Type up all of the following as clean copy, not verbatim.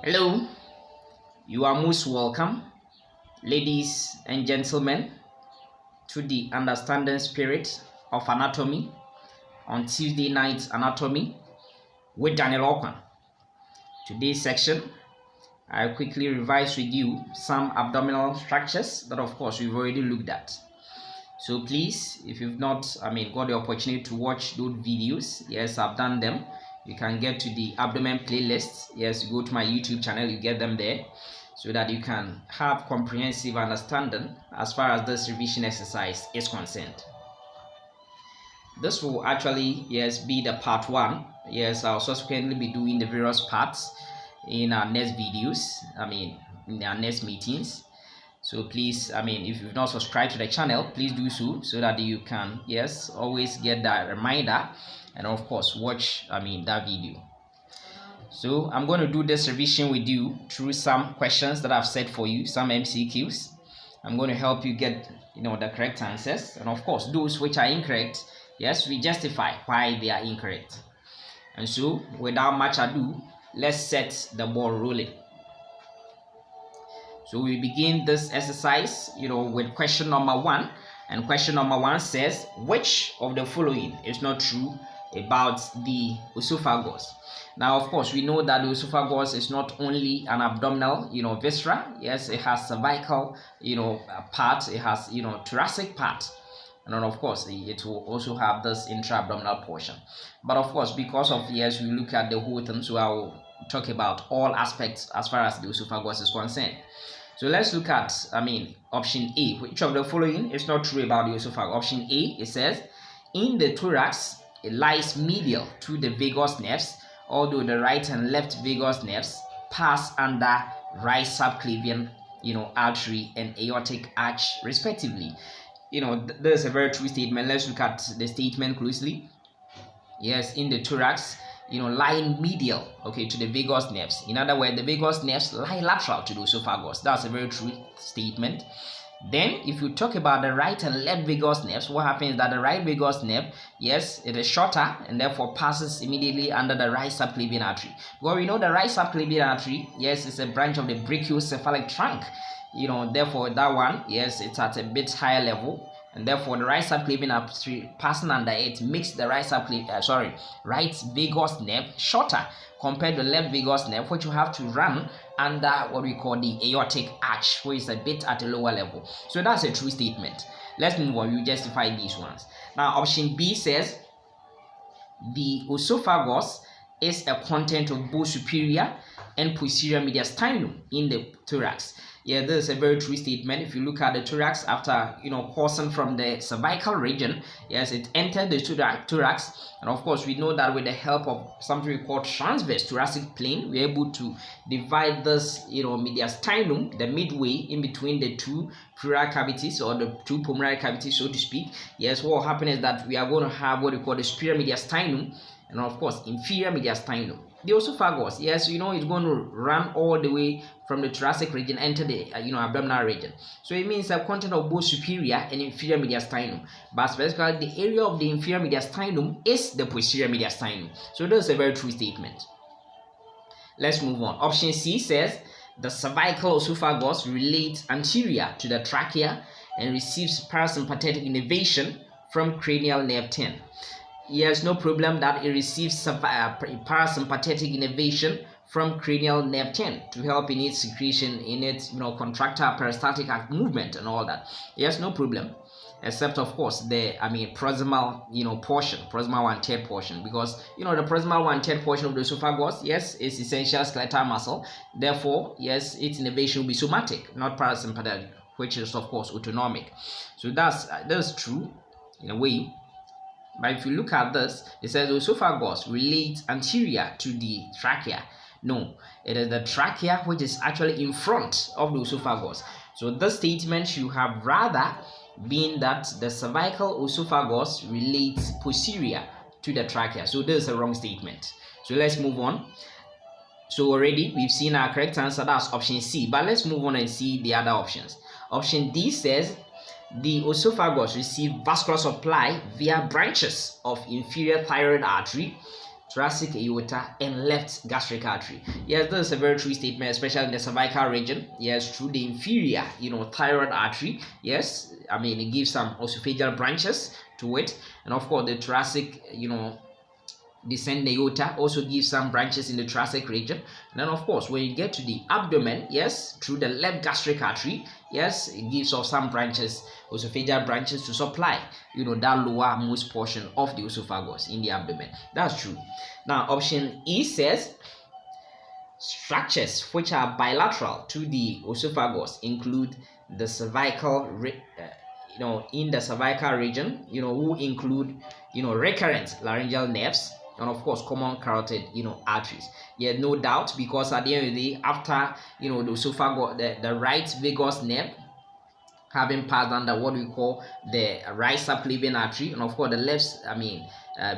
Hello, you are most welcome, ladies and gentlemen, to the Understanding Spirit of Anatomy on Tuesday Night Anatomy with Daniel Okwan. Today's section, I'll quickly revise with you some abdominal structures that, of course, we've already looked at. So please, if you've not, got the opportunity to watch those videos, yes, I've done them. You can get to the abdomen playlist. Yes, you go to my YouTube channel, you get them there, so that you can have comprehensive understanding as far as this revision exercise is concerned. This will actually, yes, be the part one. Yes, I'll subsequently be doing the various parts in our next videos, in our next meetings. So please, if you've not subscribed to the channel, please do so that you can, yes, always get that reminder and of course watch, that video. So I'm going to do this revision with you through some questions that I've set for you, some MCQs. I'm going to help you get, the correct answers, and of course those which are incorrect, yes, we justify why they are incorrect. And so without much ado, let's set the ball rolling. So we begin this exercise, with question number 1. And question number 1 says, which of the following is not true about the esophagus? Now, of course, we know that the esophagus is not only an abdominal, viscera. Yes, it has cervical, part. It has, thoracic part. And then, of course, it will also have this intra-abdominal portion. But of course, because of, yes, we look at the whole thing, so I will talk about all aspects as far as the esophagus is concerned. So let's look at, option A. Which of the following is not true about the esophagus? Option A, it says, in the thorax, it lies medial to the vagus nerves, although the right and left vagus nerves pass under right subclavian, artery and aortic arch, respectively. There's a very true statement. Let's look at the statement closely. Yes, in the thorax, lying medial, to the vagus nerves. In other words, the vagus nerves lie lateral to the esophagus. That's a very true statement. Then, if you talk about the right and left vagus nerves, what happens is that the right vagus nerve, yes, it is shorter and therefore passes immediately under the right subclavian artery. Well, we know the right subclavian artery, yes, is a branch of the Brachiocephalic Trunk. Therefore, that one, yes, it's at a bit higher level. And therefore, the right subclavian artery passing under it makes the right vagus nerve shorter compared to the left vagus nerve, which you have to run under what we call the aortic arch, which is a bit at a lower level. So that's a true statement. Let's move on. You justify these ones. Now, option B says the esophagus is a content of both superior and posterior mediastinum in the thorax. Yeah, this is a very true statement. If you look at the thorax, after coursing from the cervical region, yes, it entered the thorax, and of course we know that with the help of something we call transverse thoracic plane, we're able to divide this mediastinum, the midway in between the two pleural cavities or the two pulmonary cavities, so to speak. Yes, what will happen is that we are going to have what we call the superior mediastinum and of course inferior mediastinum. The esophagus, yes, it's going to run all the way from the thoracic region, enter the abdominal region. So it means a content of both superior and inferior mediastinum. But specifically, the area of the inferior mediastinum is the posterior mediastinum. So that's a very true statement. Let's move on. Option C says the cervical esophagus relates anterior to the trachea and receives parasympathetic innervation from cranial nerve 10. Yes, no problem that it receives parasympathetic innervation from cranial nerve 10 to help in its secretion, in its contractile peristaltic movement and all that. Yes, no problem, except of course the proximal portion, proximal 1/3 portion, because the proximal 1/3 portion of the esophagus, yes, is essential skeletal muscle. Therefore, yes, its innervation will be somatic, not parasympathetic, which is of course autonomic. So that's true in a way. But if you look at this, it says the esophagus relates anterior to the trachea. No, it is the trachea which is actually in front of the esophagus. So this statement should have rather been that the cervical esophagus relates posterior to the trachea. So this is a wrong statement. So let's move on. So already we've seen our correct answer, that's option C. But let's move on and see the other options. Option D says the esophagus receives vascular supply via branches of inferior thyroid artery thoracic aorta, and left gastric artery. Yes, this is a very true statement, especially in the cervical region. Yes, through the inferior, thyroid artery. Yes, I mean, it gives some esophageal branches to it, and of course the thoracic, descend aorta also gives some branches in the thoracic region. And then of course when you get to the abdomen, yes, through the left gastric artery, yes, it gives off some branches, esophageal branches, to supply that lowermost portion of the esophagus in the abdomen. That's true. Now option E says structures which are bilateral to the esophagus include the cervical in the cervical region, who include recurrent laryngeal nerves, and of course common carotid arteries. Yeah, no doubt, because at the end of the day, after the esophagus, the right vagus nerve having passed under what we call the right subclavian artery, and of course the left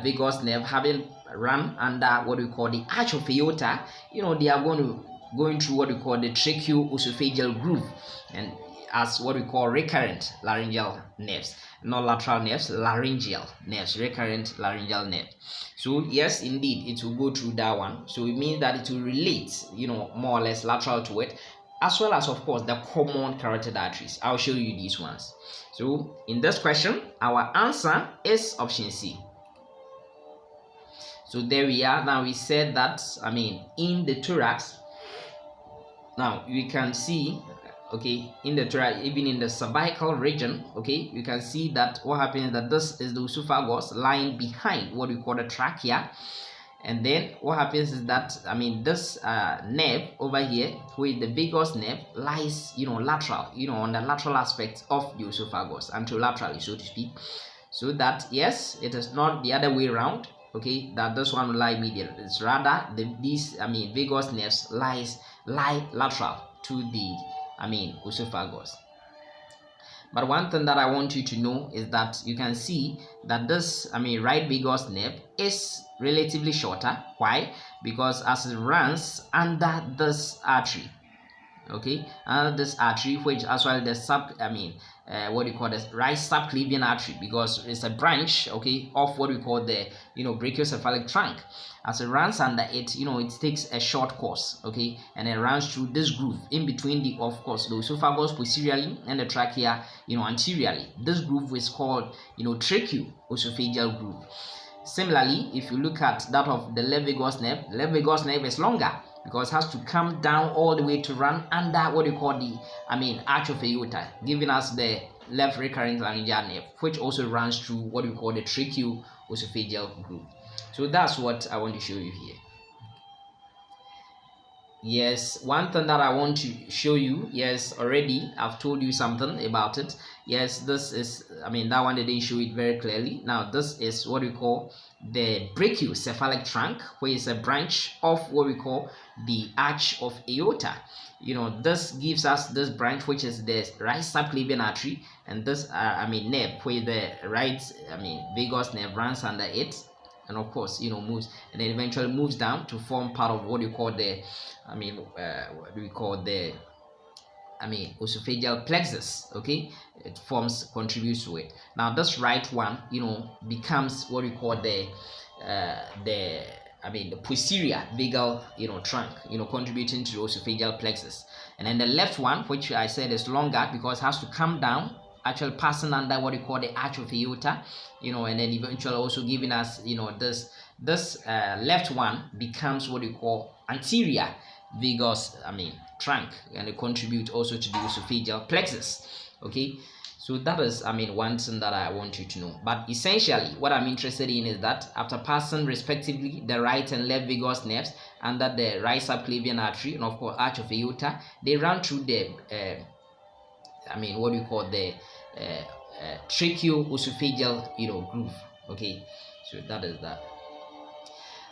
vagus nerve having run under what we call the arch of aorta, they are going through what we call the tracheoesophageal groove, and as what we call recurrent laryngeal nerves, not lateral nerves, laryngeal nerves, recurrent laryngeal nerve. So yes, indeed, it will go through that one. So it means that it will relate, more or less lateral to it, as well as of course the common carotid arteries. I'll show you these ones. So in this question, our answer is option C. So there we are. Now we said that, in the thorax, now you can see, okay, in the thorax, even in the cervical region, okay, you can see that what happens is that this is the esophagus lying behind what we call the trachea, and then what happens is that this nerve over here, where the vagus nerve lies lateral, on the lateral aspect of the esophagus, anterolaterally, so to speak, so that yes, it is not the other way around, okay, that this one will lie medial. It's rather these vagus nerves lie lateral to the esophagus. But one thing that I want you to know is that you can see that this right vagus nerve is relatively shorter. Why? Because as it runs under this artery, okay, under this artery, which as well the what do you call this, right subclavian artery, because it's a branch, okay, of what we call the brachiocephalic trunk. As it runs under it, it takes a short course, okay, and it runs through this groove in between the esophagus posteriorly and the trachea anteriorly. This groove is called tracheoesophageal groove. Similarly, if you look at that of the left vagus nerve is longer, because it has to come down all the way to run under what you call the arch of aorta, giving us the left recurrent laryngeal nerve, which also runs through what we call the tracheoesophageal groove. So that's what I want to show you here. Yes, one thing that I want to show you, yes, already I've told you something about it. Yes, this is, that one they didn't show it very clearly. Now this is what we call the Brachiocephalic Trunk, which is a branch of what we call the arch of aorta. This gives us this branch, which is the right subclavian artery, and this nerve, where the right vagus nerve runs under it, and of course moves, and then eventually moves down to form part of what you call the what do we call the esophageal plexus, okay. It contributes to it. Now this right one becomes what we call the posterior vagal trunk, contributing to the esophageal plexus. And then the left one, which I said is longer because it has to come down, actually passing under what we call the arch of aorta, and then eventually also giving us this left one becomes what we call anterior vagus trunk, and it contributes also to the esophageal plexus, okay. So that is one thing that I want you to know. But essentially what I'm interested in is that after passing respectively the right and left vagus nerves under the right subclavian artery and of course arch of aorta, they run through the what do you call the tracheoesophageal groove, okay. So that is that.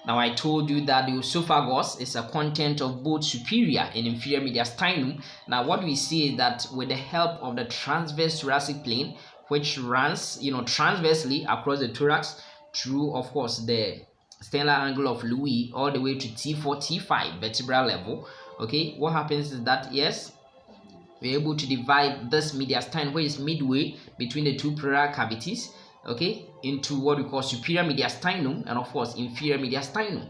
Now I told you that the esophagus is a content of both superior and inferior mediastinum. Now what we see is that with the help of the transverse thoracic plane, which runs transversely across the thorax through of course the stellar angle of Louis all the way to T4 T5 vertebral level, okay, what happens is that yes, we're able to divide this mediastinum, which is midway between the two pleural cavities, okay, into what we call superior mediastinum and of course inferior mediastinum.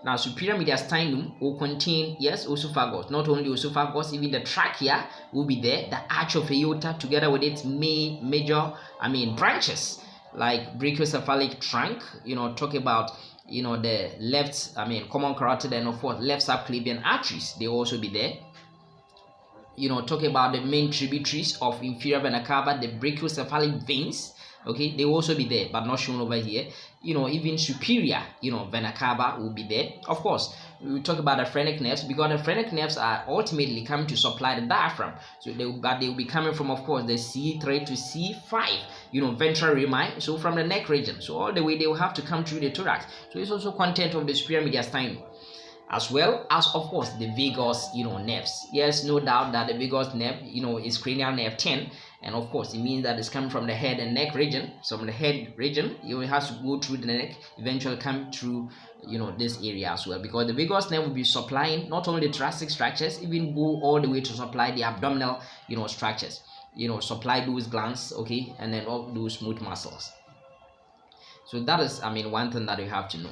Now superior mediastinum will contain, yes, esophagus. Not only esophagus, even the trachea will be there, the arch of aorta together with its major branches like brachiocephalic trunk, talk about the left common carotid and of course left subclavian arteries, they will also be there. Talk about the main tributaries of inferior vena cava, the brachiocephalic veins, okay, they will also be there but not shown over here. Even superior vena cava will be there. Of course, we will talk about the phrenic nerves because the phrenic nerves are ultimately coming to supply the diaphragm, so they will be coming from, of course, the C3 to C5 ventral rami, so from the neck region, so all the way they will have to come through the thorax. So it's also content of the superior mediastinum, as well as of course the vagus nerves. Yes, no doubt that the vagus nerve is cranial nerve 10, and of course it means that it's coming from the head and neck region. So from the head region it has to go through the neck, eventually come through this area as well, because the vagus nerve will be supplying not only the thoracic structures, even go all the way to supply the abdominal structures, supply those glands, okay, and then all those smooth muscles. So that is one thing that you have to know.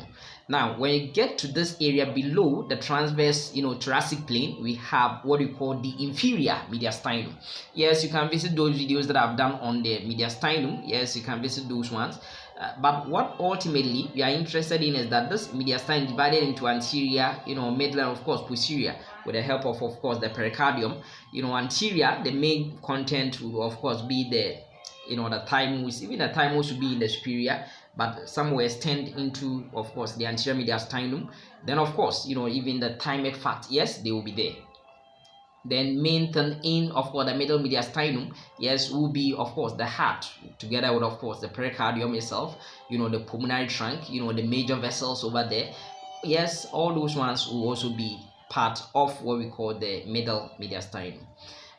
Now when you get to this area below the transverse thoracic plane, we have what we call the inferior mediastinum. Yes, you can visit those videos that I've done on the mediastinum. Yes, you can visit those ones. But what ultimately we are interested in is that this mediastinum divided into anterior, middle, and of course posterior, with the help of course the pericardium. Anterior, the main content will of course be the the thymus. Even the thymus will be in the superior, but some will extend into of course the anterior mediastinum. Then of course even the thymic fat, yes, they will be there. Then main thing in of course the middle mediastinum, yes, will be of course the heart together with of course the pericardium itself, the pulmonary trunk, the major vessels over there. Yes, all those ones will also be part of what we call the middle mediastinum.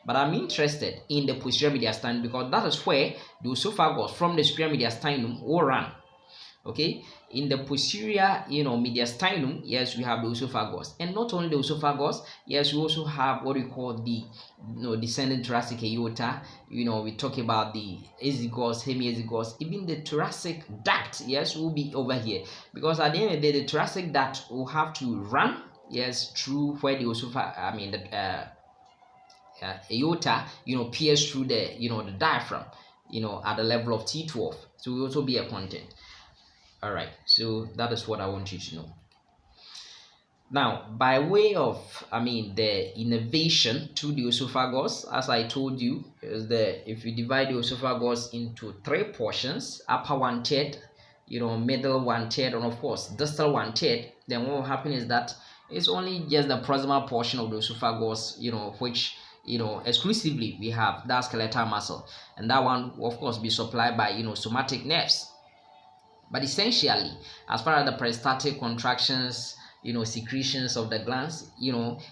But I'm interested in the posterior mediastinum because that is where the esophagus from the superior mediastinum will run. Okay, in the posterior mediastinum, yes, we have the esophagus, and not only the esophagus, yes, we also have what we call the descending thoracic aorta. We talk about the esophagus, hemiesophagus, even the thoracic duct, yes, will be over here, because at the end of the day the thoracic duct will have to run, yes, through where the aorta pierce through the the diaphragm at the level of T12, so will also be a content. All right, so that is what I want you to know. Now by way of the innervation to the esophagus, as I told you, is if you divide the esophagus into 3 portions, upper 1/3, middle 1/3, and of course distal 1/3, then what will happen is that it's only just the proximal portion of the esophagus which exclusively we have that skeletal muscle, and that one will of course be supplied by somatic nerves. But essentially, as far as the peristaltic contractions, secretions of the glands,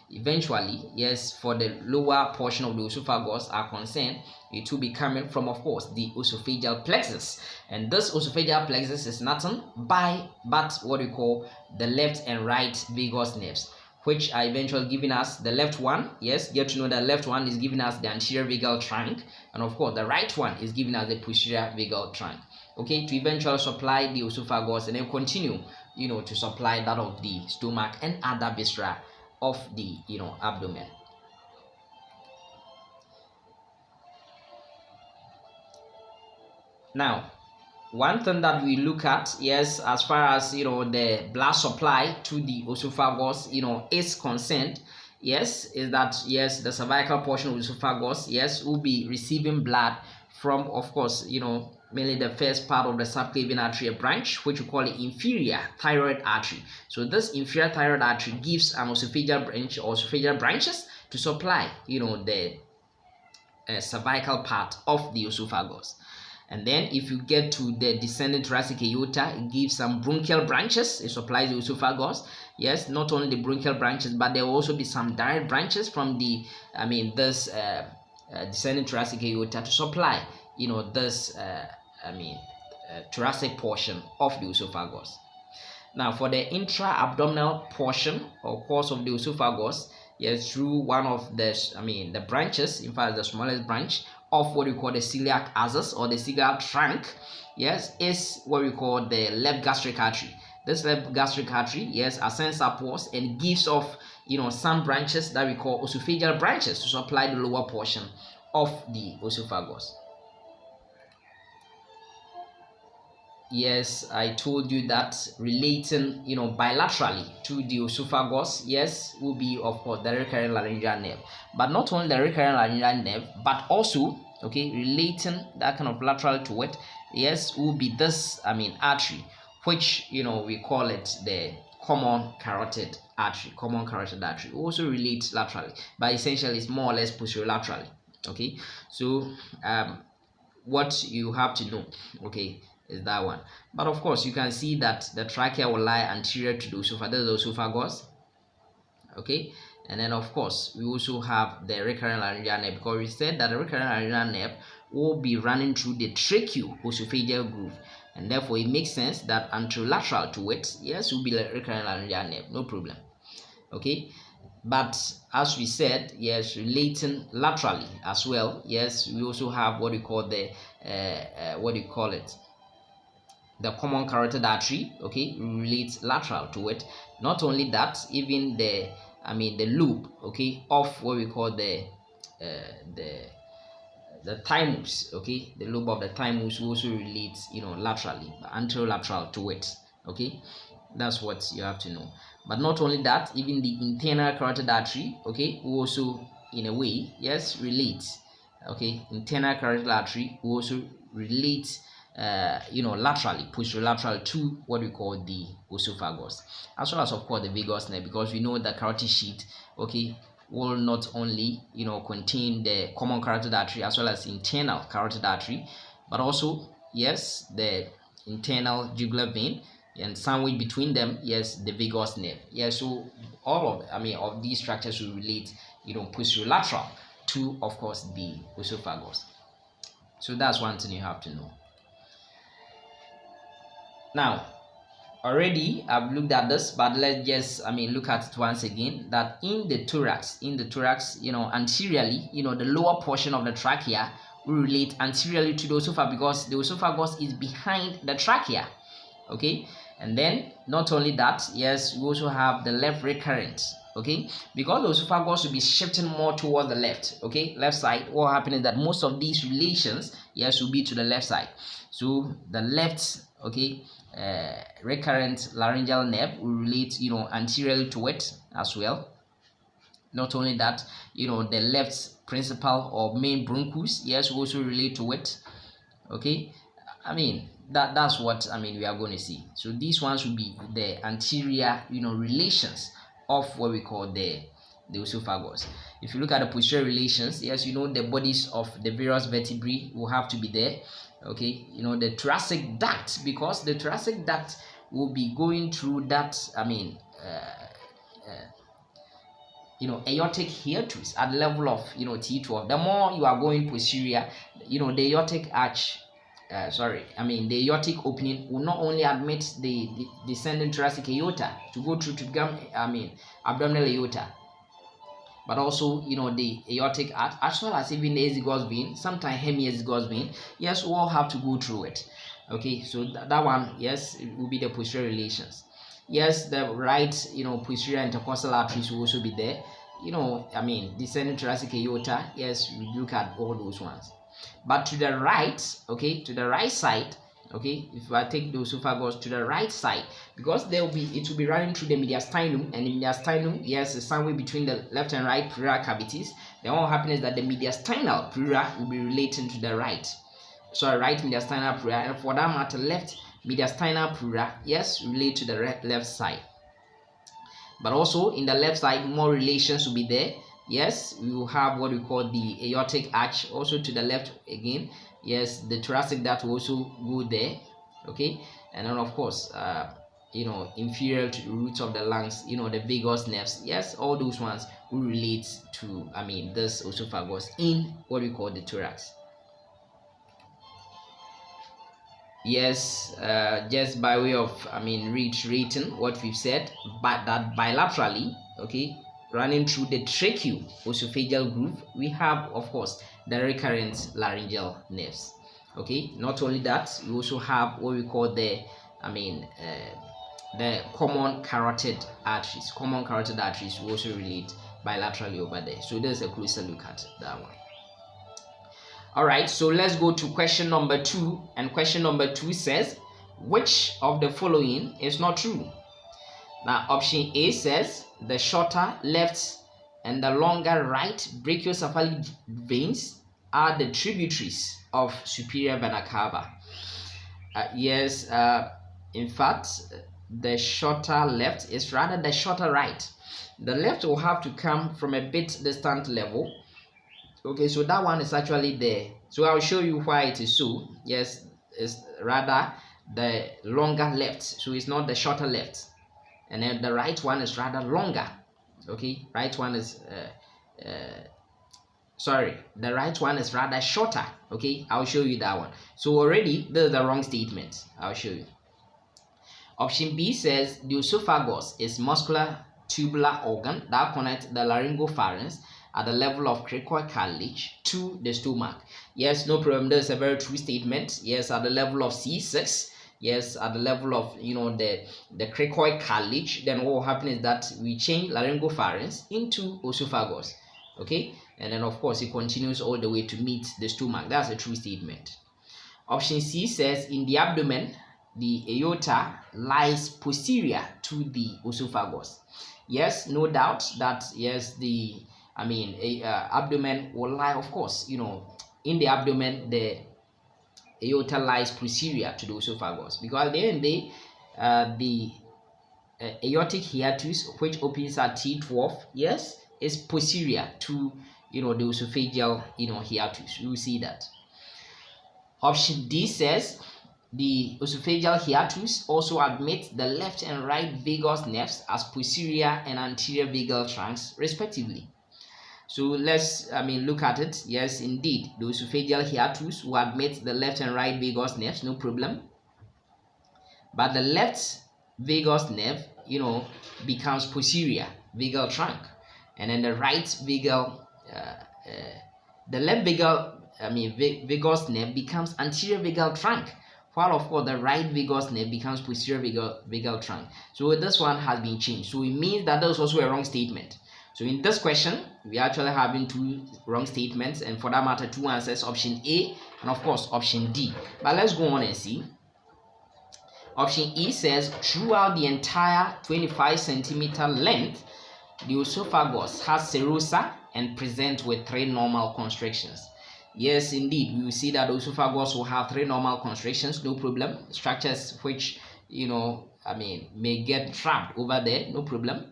eventually, yes, for the lower portion of the esophagus are concerned, it will be coming from, of course, the esophageal plexus. And this esophageal plexus is nothing but what we call the left and right vagus nerves, which are eventually giving us the left one. Yes, get to know the left one is giving us the anterior vagal trunk, and of course the right one is giving us the posterior vagal trunk. Okay, to eventually supply the esophagus and then continue to supply that of the stomach and other viscera of the abdomen. Now one thing that we look at, yes, as far as the blood supply to the esophagus is concerned, yes, is that yes, the cervical portion of the esophagus, yes, will be receiving blood from, of course, mainly the first part of the subclavian arterial branch, which we call the inferior thyroid artery. So this inferior thyroid artery gives an esophageal branch or esophageal branches to supply the cervical part of the esophagus. And then if you get to the descending thoracic aorta, it gives some bronchial branches. It supplies the esophagus. Yes, not only the bronchial branches, but there will also be some direct branches from the this descending thoracic aorta to supply this thoracic portion of the esophagus. Now for the intra-abdominal portion or course of the esophagus, yes, through one of the branches, in fact the smallest branch of what we call the celiac axis or the celiac trunk, yes, is what we call the left gastric artery. This left gastric artery, yes, ascends upwards and gives off, some branches that we call esophageal branches to supply the lower portion of the esophagus. Yes, I told you that relating, bilaterally to the esophagus, yes, will be, of course, the recurrent laryngeal nerve. But not only the recurrent laryngeal nerve, but also, relating that kind of lateral to it, yes, will be this, artery, which, we call it the common carotid artery. Common carotid artery also relates laterally, but essentially it's more or less posterolaterally. Okay, so what you have to know, is that one. But of course, you can see that the trachea will lie anterior to the esophagus. This is the esophagus. Okay, and then of course we also have the recurrent laryngeal nerve, because we said that the recurrent laryngeal nerve will be running through the tracheoesophageal groove, and therefore it makes sense that anterolateral to it, yes, will be the recurrent laryngeal nerve, no problem. Okay, but as we said, yes, relating laterally as well, yes, we also have what we call the the common carotid artery, relates lateral to it. Not only that, even the loop, of what we call the thymus, the lobe of the thymus also relates, laterally, anterolateral to it. That's what you have to know. But not only that, even the internal carotid artery, will also, in a way, yes, relates. Internal carotid artery will also relate, laterally, posterolateral to what we call the esophagus, as well as, of course, the vagus nerve, because we know the carotid sheath, will not only, contain the common carotid artery as well as internal carotid artery, but also, yes, the internal jugular vein, and somewhere between them, yes, the vagus nerve. Yes, so all of these structures will relate, posterolateral to, of course, the esophagus. So that's one thing you have to know. Now, already I've looked at this, but let's just look at it once again, that in the thorax, anteriorly, the lower portion of the trachea will relate anteriorly to the esophagus, because the esophagus is behind the trachea. And then not only that, yes, we also have the left recurrent, because the esophagus will be shifting more towards the left, left side. What happens is that most of these relations, yes, will be to the left side. So the left, recurrent laryngeal nerve will relate, anteriorly to it as well. Not only that, the left principal or main bronchus, yes, will also relate to it. That's what we are going to see. So these ones will be the anterior, relations of what we call the esophagus. If you look at the posterior relations, yes, the bodies of the various vertebrae will have to be there. The thoracic duct, because the thoracic duct will be going through that, aortic hiatus at the level of, T12. The more you are going posterior, the aortic arch, the aortic opening will not only admit the descending thoracic aorta to go through to become, abdominal aorta, but also, the aortic arch, as well as even the azygos vein, sometimes hemiazygos vein, yes, will all have to go through it. So that one, yes, it will be the posterior relations. Yes, the right, posterior intercostal arteries will also be there. Descending thoracic aorta, yes, we look at all those ones. But to the right, to the right side, if I take the esophagus to the right side, because it will be running through the mediastinum, and the mediastinum, yes, is somewhere between the left and right pleural cavities. Then what happens is that the mediastinal pleura will be relating to the right. So right mediastinal pleura, and for that matter, left mediastinal pleura, yes, relate to the left side. But also in the left side, more relations will be there. Yes, we will have what we call the aortic arch, also to the left again. Yes, the thoracic duct will also go there. And then of course, inferior to the roots of the lungs, the vagus nerves, yes, all those ones will relate to this esophagus in what we call the thorax. Yes, just by way of reiterating what we've said, but that bilaterally, running through the tracheoesophageal groove, we have, of course, the recurrent laryngeal nerves. Okay, not only that, we also have what we call the common carotid arteries. Common carotid arteries will also relate bilaterally over there. So there's a closer look at that one. All right, so let's go to question number 2. And question number 2 says, which of the following is not true? Now, option A says the shorter left and the longer right brachiocephalic veins are the tributaries of superior vena cava. Yes, in fact, the shorter left is rather the shorter right. The left will have to come from a bit distant level. Okay, so that one is actually there. So I'll show you why it is so. Yes, it's rather the longer left. So it's not the shorter left. And then the right one is rather longer. Okay, right one is the right one is rather shorter. Okay, I'll show you that one. So already there's the wrong statement. I'll show you. Option B says the esophagus is muscular tubular organ that connects the laryngopharynx at the level of cricoid cartilage to the stomach. Yes, no problem. There's a very true statement. Yes, at the level of C6. Yes, at the level of the cricoid cartilage. Then what will happen is that we change laryngopharynx into esophagus. Okay, and then of course it continues all the way to meet the stomach. That's a true statement. Option C says in the abdomen, the aorta lies posterior to the esophagus. Yes, no doubt that yes, the abdomen will lie, of course, in the abdomen the aorta lies posterior to the esophagus, because at the end of the day, the aortic hiatus, which opens at T12, yes, is posterior to the esophageal hiatus. You will see that. Option D says the esophageal hiatus also admits the left and right vagus nerves as posterior and anterior vagal trunks respectively. So let's look at it. Yes, indeed, the esophageal hiatus will admit the left and right vagus nerves, no problem. But the left vagus nerve, becomes posterior vagal trunk, and then the right vagal, the left vagus nerve becomes anterior vagal trunk, while of course the right vagus nerve becomes posterior vagal trunk. So this one has been changed. So it means that there's also a wrong statement. So in this question, we actually having 2 wrong statements, and for that matter 2 answers, option A and of course option D. But let's go on and see. Option E says throughout the entire 25 centimeter length, the esophagus has serosa and presents with 3 normal constrictions. Yes, indeed, we will see that the esophagus will have 3 normal constrictions, no problem. Structures which may get trapped over there, no problem.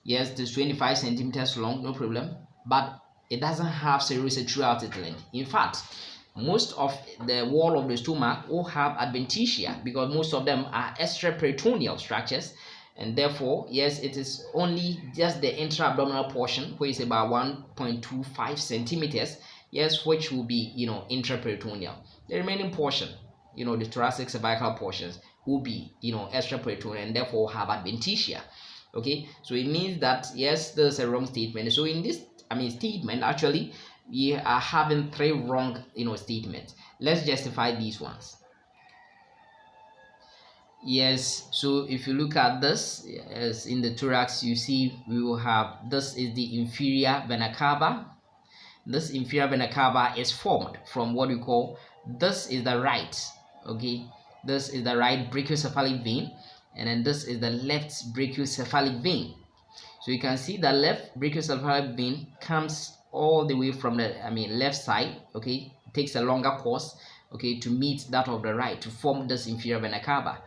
Yes, it's 25 centimeters long, no problem, but it doesn't have serosa throughout its length. In fact, most of the wall of the stomach will have adventitia, because most of them are extraperitoneal structures, and therefore, yes, it is only just the intra-abdominal portion, which is about 1.25 centimeters, yes, which will be intraperitoneal. The remaining portion, the thoracic cervical portions, will be extraperitoneal, and therefore have adventitia. Okay, so it means that yes, there's a wrong statement. So in this statement, actually we are having 3 wrong statements. Let's justify these ones. Yes, so if you look at this, as in the thorax, you see we will have, this is the inferior vena cava. This inferior vena cava is formed from what we call, this is the right, okay, this is the right brachiocephalic vein, and then this is the left brachiocephalic vein. So you can see the left brachiocephalic vein comes all the way from the left side, okay, it takes a longer course, okay, to meet that of the right to form this inferior vena cava.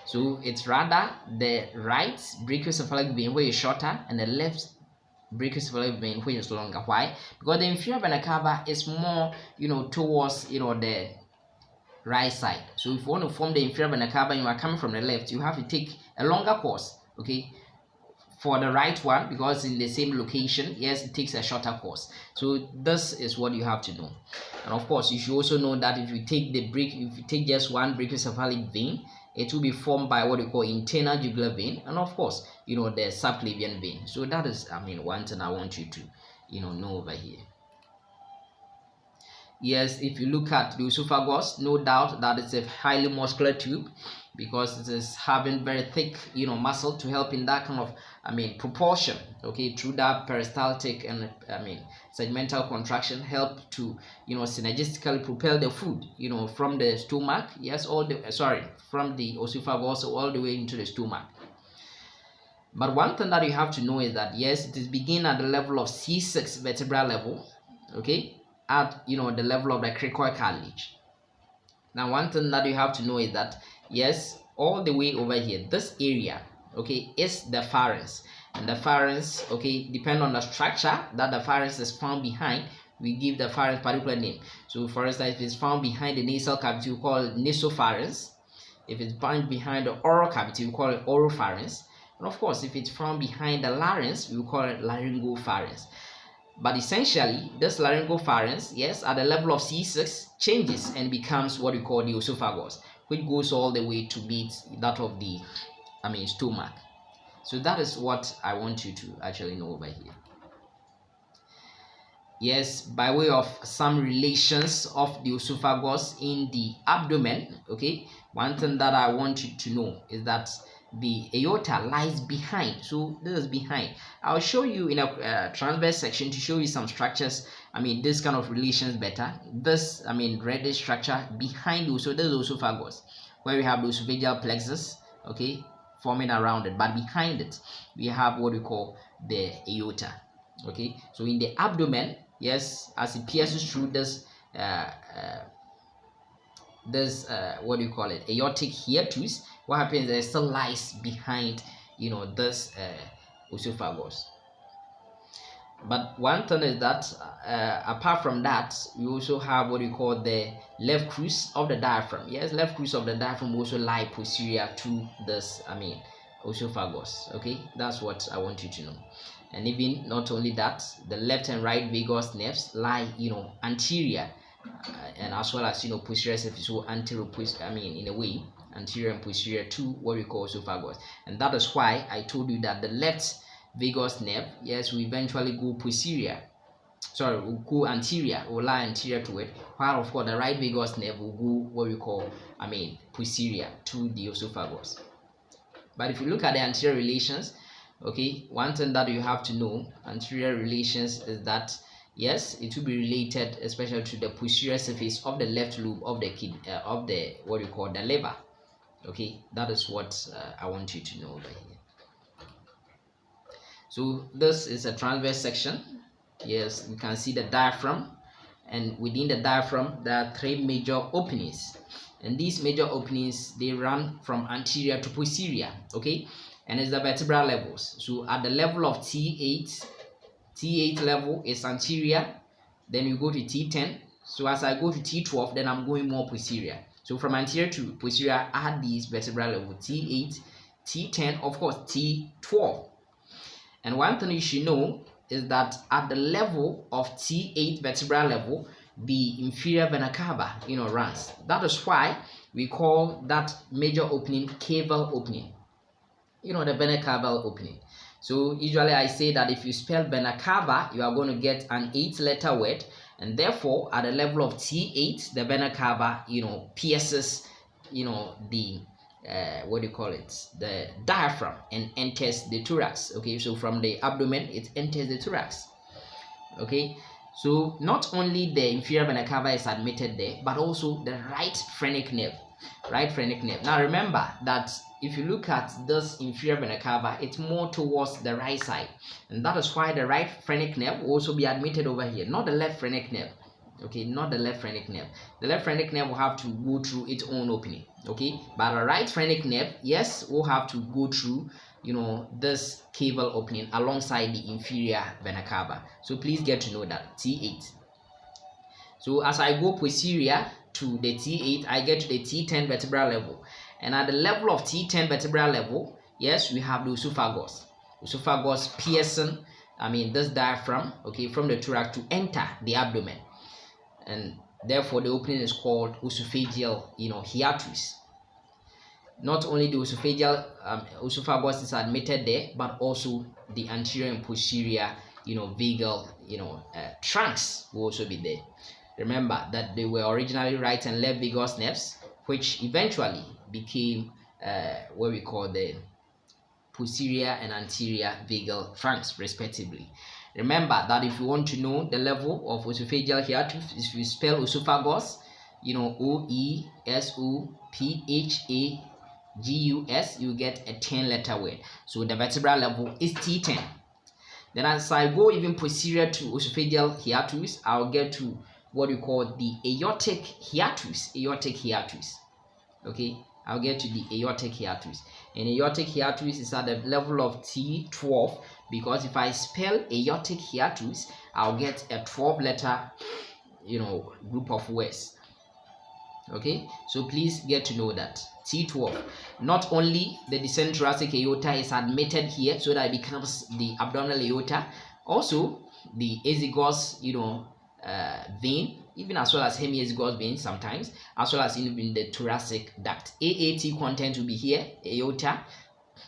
So it's rather the right brachiocephalic vein which is shorter and the left brachiocephalic vein which is longer. Why? Because the inferior vena cava is more towards the right side. So if you want to form the inferior vena cava and you are coming from the left, you have to take a longer course, okay, for the right one, because in the same location, yes, it takes a shorter course. So this is what you have to know. And of course, you should also know that if you take just one brachiocephalic vein, it will be formed by what we call internal jugular vein, and of course, the subclavian vein. So that is, one thing I want you to, know over here. Yes, if you look at the esophagus, no doubt that it's a highly muscular tube, because it is having very thick, muscle to help in that kind of, propulsion, okay, through that peristaltic and, segmental contraction, help to, synergistically propel the food, from the stomach, yes, from the esophagus all the way into the stomach. But one thing that you have to know is that, yes, it is begin at the level of C6 vertebral level, okay, at the level of the cricoid cartilage. Now, one thing that you have to know is that, yes, all the way over here, this area, okay, is the pharynx. And the pharynx, okay, depend on the structure that the pharynx is found behind, we give the pharynx particular name. So for instance, if it's found behind the nasal cavity, we call it nasopharynx. If it's found behind the oral cavity, we call it oropharynx. And of course, if it's found behind the larynx, we call it laryngopharynx. But essentially, this laryngopharynx, yes, at the level of C6 changes and becomes what we call the esophagus, which goes all the way to meet that of the stomach. So that is what I want you to actually know over here. Yes, by way of some relations of the esophagus in the abdomen, okay, one thing that I want you to know is that the aorta lies behind. So this is behind. I'll show you in a transverse section to show you some structures, this kind of relations better. This reddish structure behind you, so this is esophagus, where we have the esophageal plexus, okay, forming around it, but behind it we have what we call the aorta, okay. So in the abdomen, yes, as it pierces through this what do you call it, aortic hiatus, what happens is it still lies behind this esophagus. But one thing is that apart from that, we also have what we call the left cruise of the diaphragm. Yes, left cruise of the diaphragm also lie posterior to this esophagus, okay. That's what I want you to know. And even not only that, the left and right vagus nerves lie anterior and as well as posterior surface, so anterior, in a way anterior and posterior to what we call esophagus. And that is why I told you that the left vagus nerve, yes, will eventually go posterior, will go anterior, will lie anterior to it, while of course the right vagus nerve will go what we call posterior to the esophagus. But if you look at the anterior relations, okay, one thing that you have to know, anterior relations, is that yes, it will be related especially to the posterior surface of the left lobe of the kidney, of the what you call the liver. Okay, that is what I want you to know over here. So this is a transverse section. Yes, you can see the diaphragm, and within the diaphragm there are three major openings, and these major openings, they run from anterior to posterior, okay, and it's the vertebral levels. So at the level of T8 level is anterior, then you go to T10. So as I go to T12, then I'm going more posterior. So from anterior to posterior are these vertebral levels, T8, T10, of course T12. And one thing you should know is that at the level of T8 vertebral level, the inferior vena cava runs. That is why we call that major opening caval opening, the vena caval opening. So usually I say that if you spell vena cava, you are going to get an 8-letter word, and therefore at the level of T8, the vena cava pierces the what do you call it, the diaphragm, and enters the thorax. Okay, so from the abdomen it enters the thorax. Okay, so not only the inferior vena cava is admitted there, but also the right phrenic nerve. Now remember that if you look at this inferior vena cava, it's more towards the right side, and that is why the right phrenic nerve will also be admitted over here, not the left phrenic nerve. Okay, not the left phrenic nerve. The left phrenic nerve will have to go through its own opening, okay, but the right phrenic nerve, yes, will have to go through this caval opening alongside the inferior vena cava. So please get to know that T8. So as I go posterior to the T8, I get to the T10 vertebral level, and at the level of T10 vertebral level, yes, we have the esophagus piercing this diaphragm, okay, from the thorax to enter the abdomen, and therefore the opening is called esophageal hiatus. Not only the esophageal esophagus is admitted there, but also the anterior and posterior, vagal, trunks will also be there. Remember that they were originally right and left vagus nerves, which eventually became what we call the posterior and anterior vagal trunks, respectively. Remember that if you want to know the level of esophageal hiatus, if you spell esophagus, OESOPHAGUS, you get a 10-letter word. So the vertebral level is T10. Then as I go even posterior to esophageal hiatus, I'll get to what we call the aortic hiatus. Okay, I'll get to the aortic hiatus. And aortic hiatus is at the level of T12, because if I spell aortic hiatus, I'll get a 12-letter, group of words. Okay, so please get to know that T12. Not only the descent thoracic aorta is admitted here, so that it becomes the abdominal aorta, also the azygos, vein, even as well as hemiazygos vein sometimes, as well as in the thoracic duct. AAT content will be here, aorta,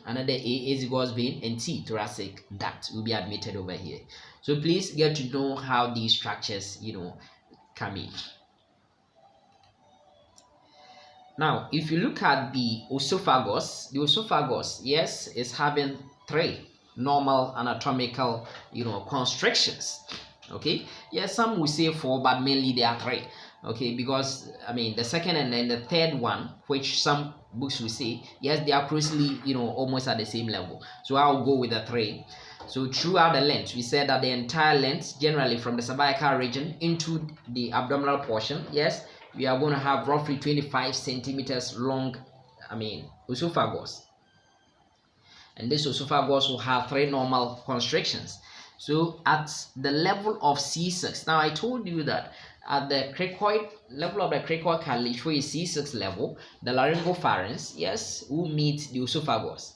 another azygos vein, and T, thoracic duct, will be admitted over here. So please get to know how these structures, come in. Now, if you look at the esophagus, yes, is having 3 normal anatomical, constrictions. Okay, yes, some will say 4, but mainly there are 3. Okay, because the second and then the third one, which some books will say, yes, they are closely, almost at the same level. So I'll go with the 3. So throughout the length, we said that the entire length, generally from the cervical region into the abdominal portion, yes, we are going to have roughly 25 centimeters long, esophagus. And this esophagus will have 3 normal constrictions. So at the level of C6, now I told you that at the cricoid level of the cricoid cartilage, where is C6 level, the laryngopharynx, yes, will meet the esophagus.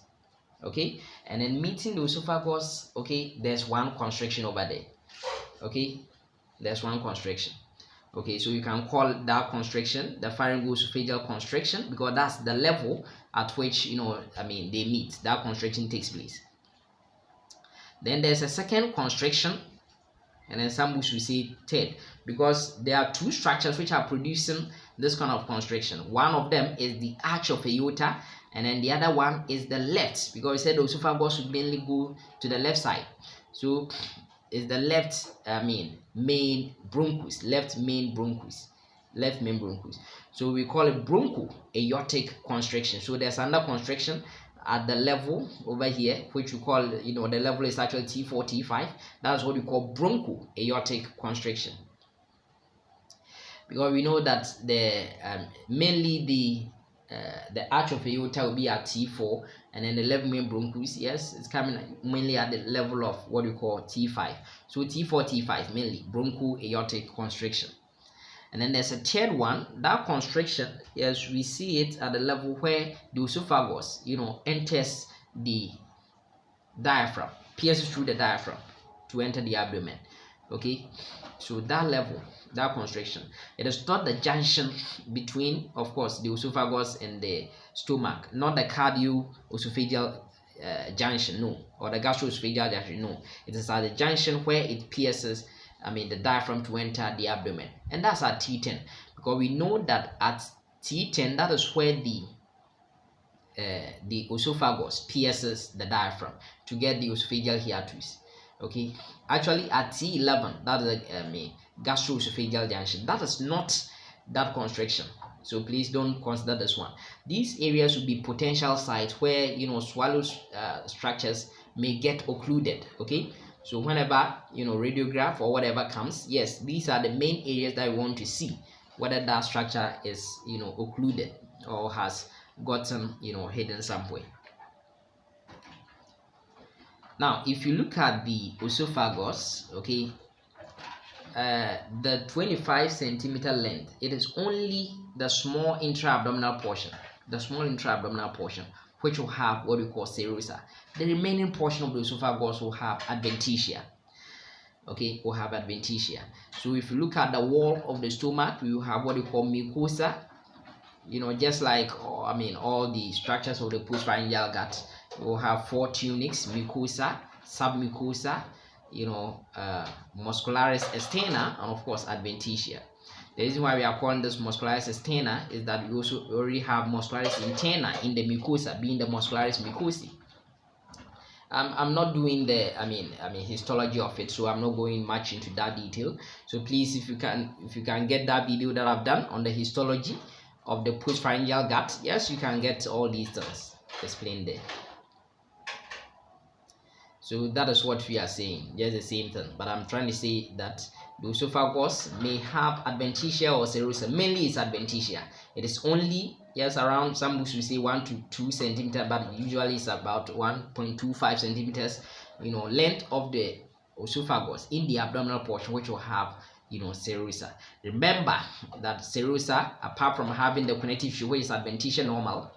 Okay, and then meeting the esophagus, okay, there's one constriction over there. Okay, there's one constriction. Okay, so you can call that constriction the pharyngoesophageal constriction, because that's the level at which they meet. That constriction takes place. Then there's a second constriction, and then some books will say third, because there are 2 structures which are producing this kind of constriction. One of them is the arch of aorta, and then the other one is the left, because we said the esophagus would mainly go to the left side. So is the left main bronchus, left main bronchus. So we call it broncho-aortic constriction. So there's another constriction at the level over here, which we call, the level is actually T4, T5. That's what we call broncho-aortic constriction. Because we know that the mainly the arch of aorta will be at T4, and then the left main bronchus, yes, it's coming mainly at the level of what we call T5. So T4, T5 mainly broncho-aortic constriction. And then there's a third one. That constriction, yes, we see it at the level where the esophagus, enters the diaphragm, pierces through the diaphragm to enter the abdomen. Okay, so that level, that constriction, it is not the junction between, of course, the esophagus and the stomach, not the cardio-esophageal junction, no, or the gastroesophageal junction, no. It is at the junction where it pierces the diaphragm to enter the abdomen, and that's at T10, because we know that at T10, that is where the esophagus pierces the diaphragm to get the esophageal hiatus. Okay, actually at T11, that is a gastroesophageal junction. That is not that constriction, so please don't consider this one. These areas will be potential sites where swallow structures may get occluded. Okay, so whenever radiograph or whatever comes, yes, these are the main areas that we want to see whether that structure is occluded or has gotten hidden somewhere. Now, if you look at the esophagus, okay, the 25 centimeter length, it is only the small intra-abdominal portion, which will have what we call serosa. The remaining portion of the esophagus will have adventitia. Okay, will have adventitia. So if you look at the wall of the stomach, we will have what we call mucosa, just like all the structures of the postpharyngeal gut, you will have 4 tunics: mucosa, submucosa, muscularis externa, and of course adventitia. The reason why we are calling this muscularis externa is that we also already have muscularis interna in the mucosa, being the muscularis mucosae. I'm not doing the histology of it, so I'm not going much into that detail. So please, if you can get that video that I've done on the histology of the postpharyngeal gut, yes, you can get all these things explained there. So that is what we are saying, just the same thing, but I'm trying to say that the esophagus may have adventitia or serosa. Mainly it's adventitia. It is only, yes, around, some books will say 1 to 2 centimeters, but usually it's about 1.25 centimeters, length of the esophagus in the abdominal portion, which will have, serosa. Remember that serosa, apart from having the connective tissue, which is adventitia normal,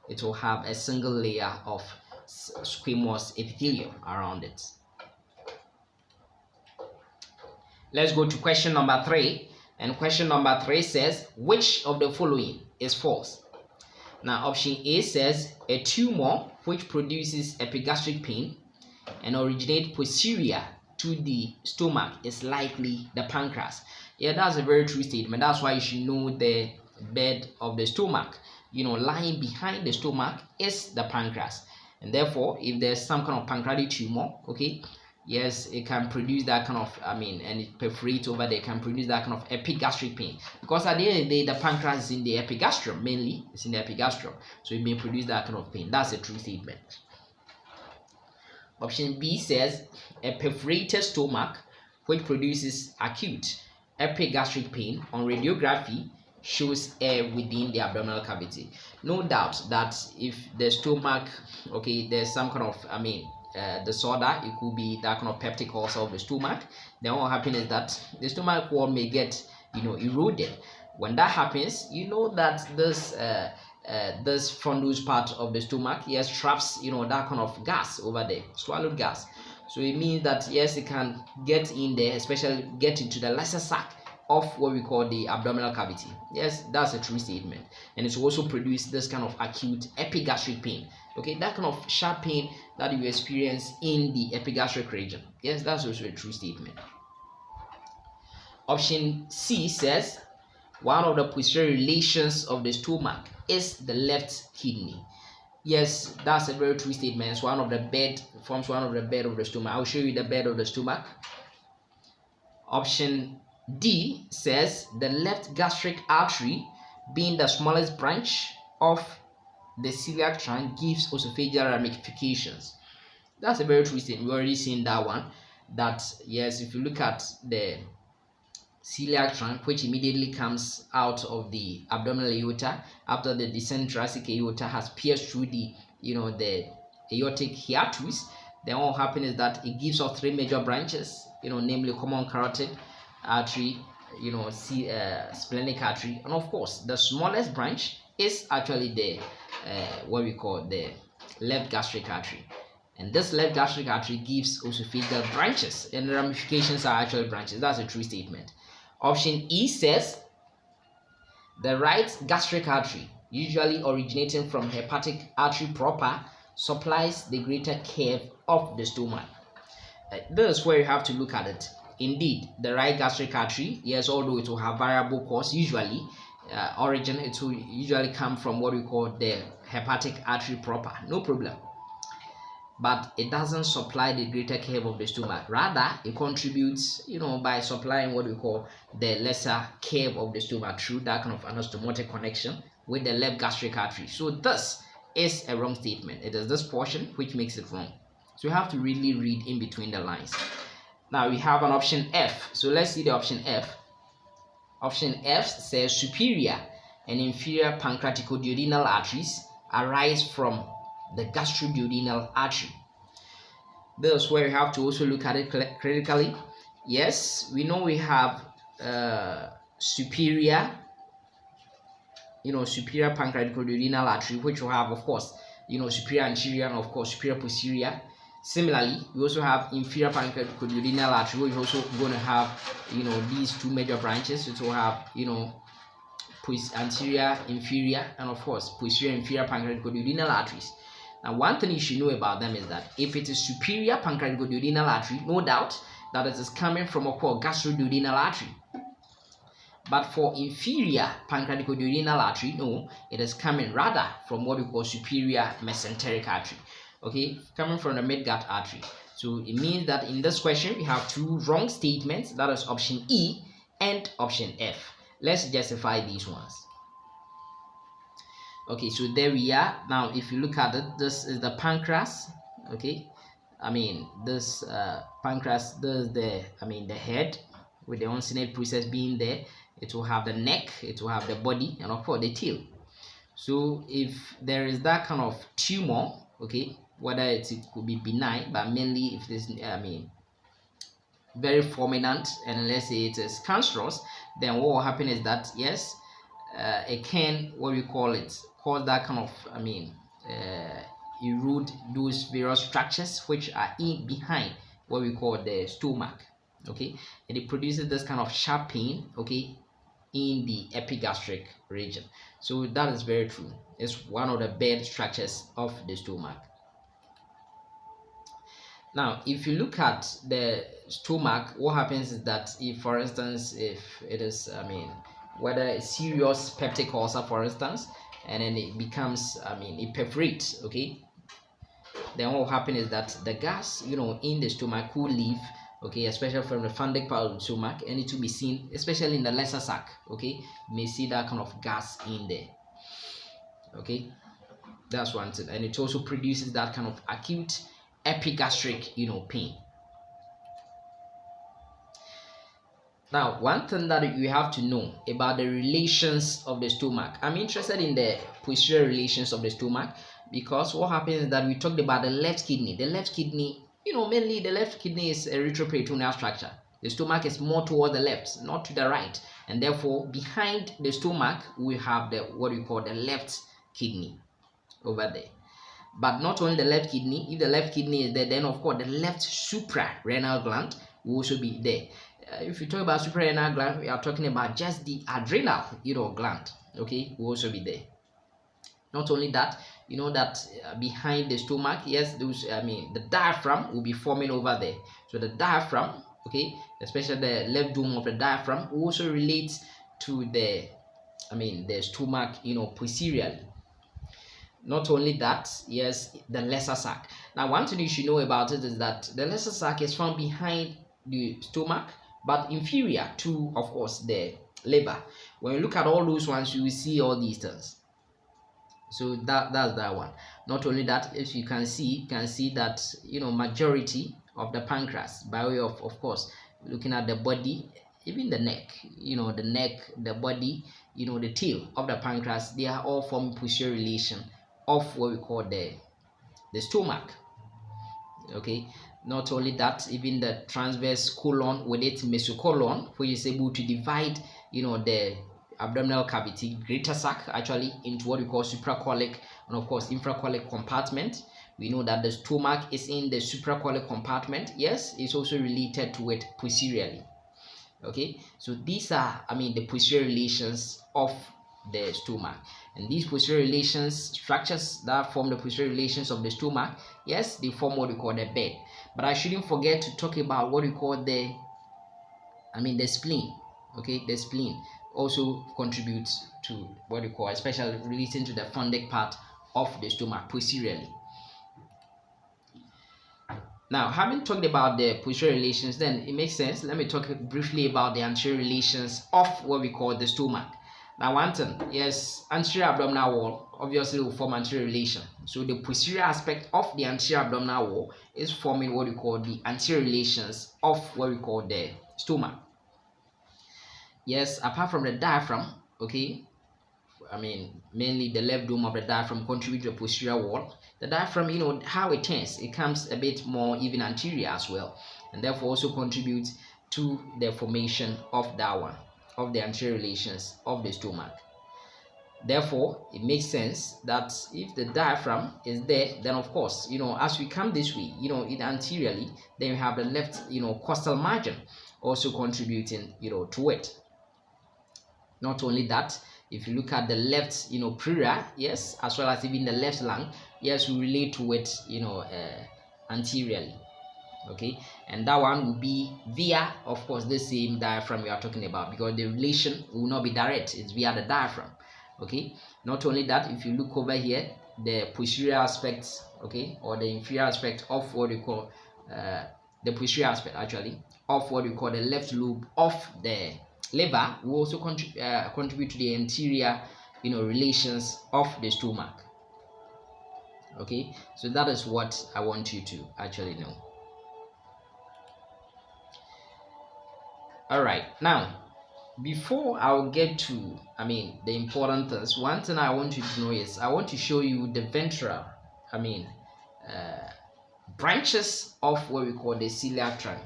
it will have a single layer of squamous epithelium around it. Let's go to question number 3. And question number 3 says, which of the following is false? Now, option A says a tumor which produces epigastric pain and originates posterior to the stomach is likely the pancreas. Yeah, that's a very true statement. That's why you should know the bed of the stomach. Lying behind the stomach is the pancreas. And therefore, if there's some kind of pancreatic tumor, okay, yes, it can produce that kind of, and it perforates over there, can produce that kind of epigastric pain. Because at the end of the day, the pancreas is in the epigastrium, mainly, it's in the epigastrium. So it may produce that kind of pain. That's a true statement. Option B says a perforated stomach which produces acute epigastric pain on radiography shows air within the abdominal cavity. No doubt that if the stomach, okay, there's some kind of disorder, it could be that kind of peptic ulcer of the stomach, then what happens is that the stomach wall may get eroded. When that happens, that this fundus part of the stomach, yes, traps that kind of gas over there, swallowed gas. So it means that yes, it can get in there, especially get into the lesser sac of what we call the abdominal cavity. Yes, that's a true statement. And it's also produced this kind of acute epigastric pain. Okay, that kind of sharp pain that you experience in the epigastric region. Yes, that's also a true statement. Option C says one of the posterior relations of the stomach is the left kidney. Yes, that's a very true statement. It's forms one of the bed of the stomach. I'll show you the bed of the stomach. Option D says the left gastric artery, being the smallest branch of the celiac trunk, gives esophageal ramifications. That's a very true statement. We've already seen that one. That yes, if you look at the celiac trunk, which immediately comes out of the abdominal aorta after the descent thoracic aorta has pierced through the the aortic hiatus, then what will happen is that it gives off 3 major branches, namely common carotid artery, splenic artery, and of course the smallest branch is actually the what we call the left gastric artery. And this left gastric artery gives esophageal branches, and the ramifications are actually branches. That's a true statement. Option E says the right gastric artery, usually originating from hepatic artery proper, supplies the greater curve of the stomach. This is where you have to look at it. Indeed, the right gastric artery, yes, although it will have variable course, usually origin, it will usually come from what we call the hepatic artery proper, no problem. But it doesn't supply the greater curve of the stomach. Rather, it contributes, by supplying what we call the lesser curve of the stomach through that kind of anastomotic connection with the left gastric artery. So this is a wrong statement. It is this portion which makes it wrong. So you have to really read in between the lines. Now we have an option F. So let's see the option F. Option F says superior and inferior pancreaticoduodenal arteries arise from the gastroduodenal artery. This is where you have to also look at it critically. Yes, we know we have superior pancreaticoduodenal artery, which will have, of course, superior anterior and of course superior posterior. Similarly, we also have inferior pancreaticoduodenal artery, which is also going to have these 2 major branches. It will have anterior, inferior, and of course posterior inferior pancreaticoduodenal arteries. Now, one thing you should know about them is that if it is superior pancreaticoduodenal artery, no doubt that it is coming from a gastroduodenal artery. But for inferior pancreaticoduodenal artery, no, it is coming rather from what we call superior mesenteric artery. Okay, coming from the midgut artery. So it means that in this question we have two wrong statements, that is option E and option F. Let's justify these ones. Okay, so there we are. Now if you look at it, this is the pancreas. Okay, this pancreas, this is the head with the uncinate process being there. It will have the neck, it will have the body, and of course the tail. So if there is that kind of tumor, okay, whether it could be benign, but mainly if it is very fulminant, and let's say it is cancerous, then what will happen is that yes, it can, what we call it, cause that kind of erode those various structures which are behind what we call the stomach. Okay, and it produces this kind of sharp pain, okay, in the epigastric region. So that is very true. It's one of the bed structures of the stomach. Now if you look at the stomach, what happens is that if, for instance, if it is whether a serious peptic ulcer, for instance, and then it becomes it perforates, okay, then what will happen is that the gas in the stomach will leave, okay, especially from the fundic part of the stomach, and it will be seen especially in the lesser sac. Okay, you may see that kind of gas in there. Okay, that's one thing, and it also produces that kind of acute epigastric pain. Now, one thing that you have to know about the relations of the stomach, I'm interested in the posterior relations of the stomach, because what happens is that we talked about the left kidney. The left kidney, mainly the left kidney is a retroperitoneal structure. The stomach is more toward the left, not to the right, and therefore behind the stomach we have the what we call the left kidney over there. But not only the left kidney, if the left kidney is there, then of course the left suprarenal gland will also be there. If you talk about suprarenal gland, we are talking about just the adrenal gland, okay, will also be there. Not only that, that behind the stomach, yes, those the diaphragm will be forming over there. So the diaphragm, okay, especially the left dome of the diaphragm, also relates to the the stomach posteriorly. Not only that, yes, the lesser sac. Now one thing you should know about it is that the lesser sac is found behind the stomach, but inferior to, of course, the liver. When you look at all those ones, you will see all these things. So that's that one. Not only that, if you can see that majority of the pancreas, by way of course looking at the body, even the neck, the neck, the body, the tail of the pancreas, they are all forming posterior relation of what we call the stomach. Okay, not only that, even the transverse colon with its mesocolon, which is able to divide the abdominal cavity, greater sac, actually, into what we call supracolic and of course infracolic compartment. We know that the stomach is in the supracolic compartment. Yes, it's also related to it posteriorly. Okay, so these are the posterior relations of the stomach, and these posterior relations structures that form the posterior relations of the stomach, yes, they form what we call the bed. But I shouldn't forget to talk about what we call the spleen. Okay, the spleen also contributes to what we call, especially relating to the fundic part of the stomach posteriorly. Now, having talked about the posterior relations, then it makes sense. Let me talk briefly about the anterior relations of what we call the stomach. Now, one thing, yes, anterior abdominal wall obviously will form anterior relation. So the posterior aspect of the anterior abdominal wall is forming what we call the anterior relations of what we call the stomach. Yes, apart from the diaphragm, okay, mainly the left dome of the diaphragm contributes to the posterior wall. The diaphragm, how it turns, it comes a bit more even anterior as well, and therefore also contributes to the formation of that one, of the anterior relations of the stomach. Therefore, it makes sense that if the diaphragm is there, then of course, as we come this way, it anteriorly, then you have the left, costal margin also contributing, to it. Not only that, If you look at the left, pleura, yes, as well as even the left lung, yes, we relate to it, anteriorly. Okay, and that one will be via, of course, the same diaphragm we are talking about, because the relation will not be direct, it's via the diaphragm. Okay, not only that, if you look over here, the posterior aspect, okay, or the inferior aspect of what we call the posterior aspect actually of what we call the left lobe of the liver will also contribute to the anterior relations of the stomach. Okay, so that is what I want you to actually know. All right, now before I'll get to the important things, one thing I want you to know is I want to show you the ventral branches of what we call the celiac trunk.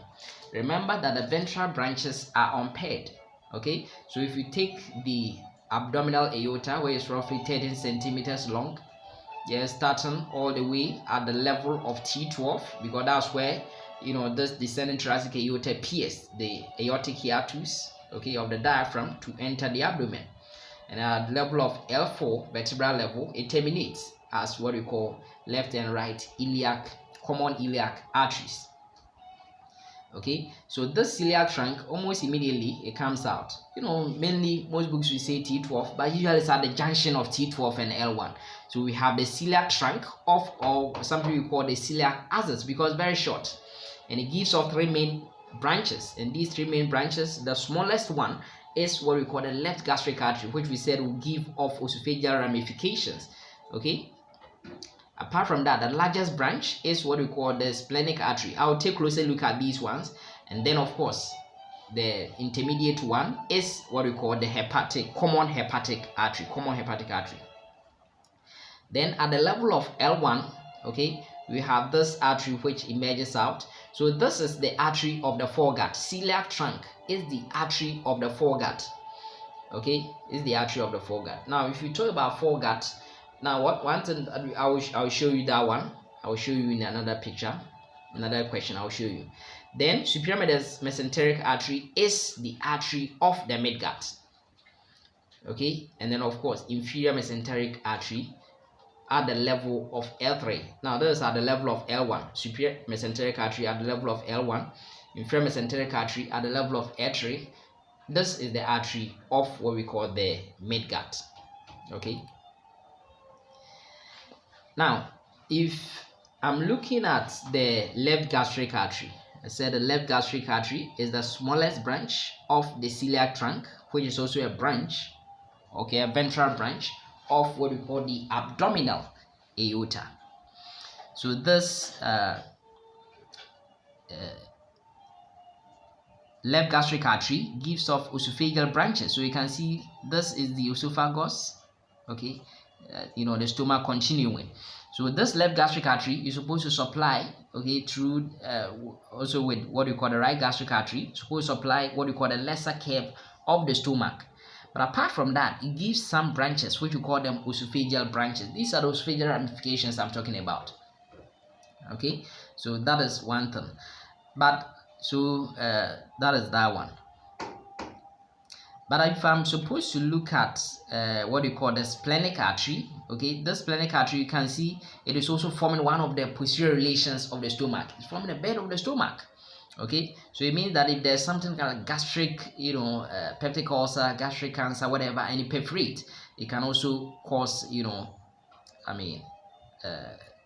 Remember that the ventral branches are unpaired. Okay, so if you take the abdominal aorta, where it's roughly 13 centimeters long, yes, starting all the way at the level of T12, because that's where this descending thoracic aorta pierces the aortic hiatus, okay, of the diaphragm to enter the abdomen, and at the level of L4 vertebral level, it terminates as what we call left and right common iliac arteries. Okay, so this celiac trunk, almost immediately it comes out. Mainly most books will say T12, but usually it's at the junction of T12 and L1. So we have the celiac trunk or something we call the celiac axis, because very short, and it gives off 3 main branches. And these 3 main branches, the smallest one is what we call the left gastric artery, which we said will give off esophageal ramifications. Okay, apart from that, the largest branch is what we call the splenic artery. I'll take a closer look at these ones, and then of course the intermediate one is what we call the common hepatic artery. Then at the level of L1, okay, we have this artery which emerges out. So this is the artery of the foregut. Celiac trunk is the artery of the foregut. Okay, is the artery of the foregut. Now if you talk about foregut, now one thing I will show you that one. I will show you in another picture, another question I'll show you. Then superior mesenteric artery is the artery of the midgut. Okay, and then of course inferior mesenteric artery at the level of L3. Now this is at the level of L1. Superior mesenteric artery at the level of L1. Inferior mesenteric artery at the level of L3. This is the artery of what we call the midgut. Okay. Now, if I'm looking at the left gastric artery, I said the left gastric artery is the smallest branch of the celiac trunk, which is also a branch, okay, a ventral branch of what we call the abdominal aorta. So this left gastric artery gives off esophageal branches. So you can see this is the esophagus, okay, the stomach continuing. So this left gastric artery is supposed to supply, okay, through also with what we call the right gastric artery, supposed to supply what we call the lesser curve of the stomach. But apart from that, it gives some branches, which we call them esophageal branches. These are the esophageal ramifications I'm talking about. Okay, so that is one thing. But so that is that one. But if I'm supposed to look at what we call the splenic artery, okay, this splenic artery, you can see it is also forming one of the posterior relations of the stomach. It's forming the bed of the stomach. Okay, so it means that if there's something like gastric, peptic ulcer, gastric cancer, whatever, and it perforate, it can also cause,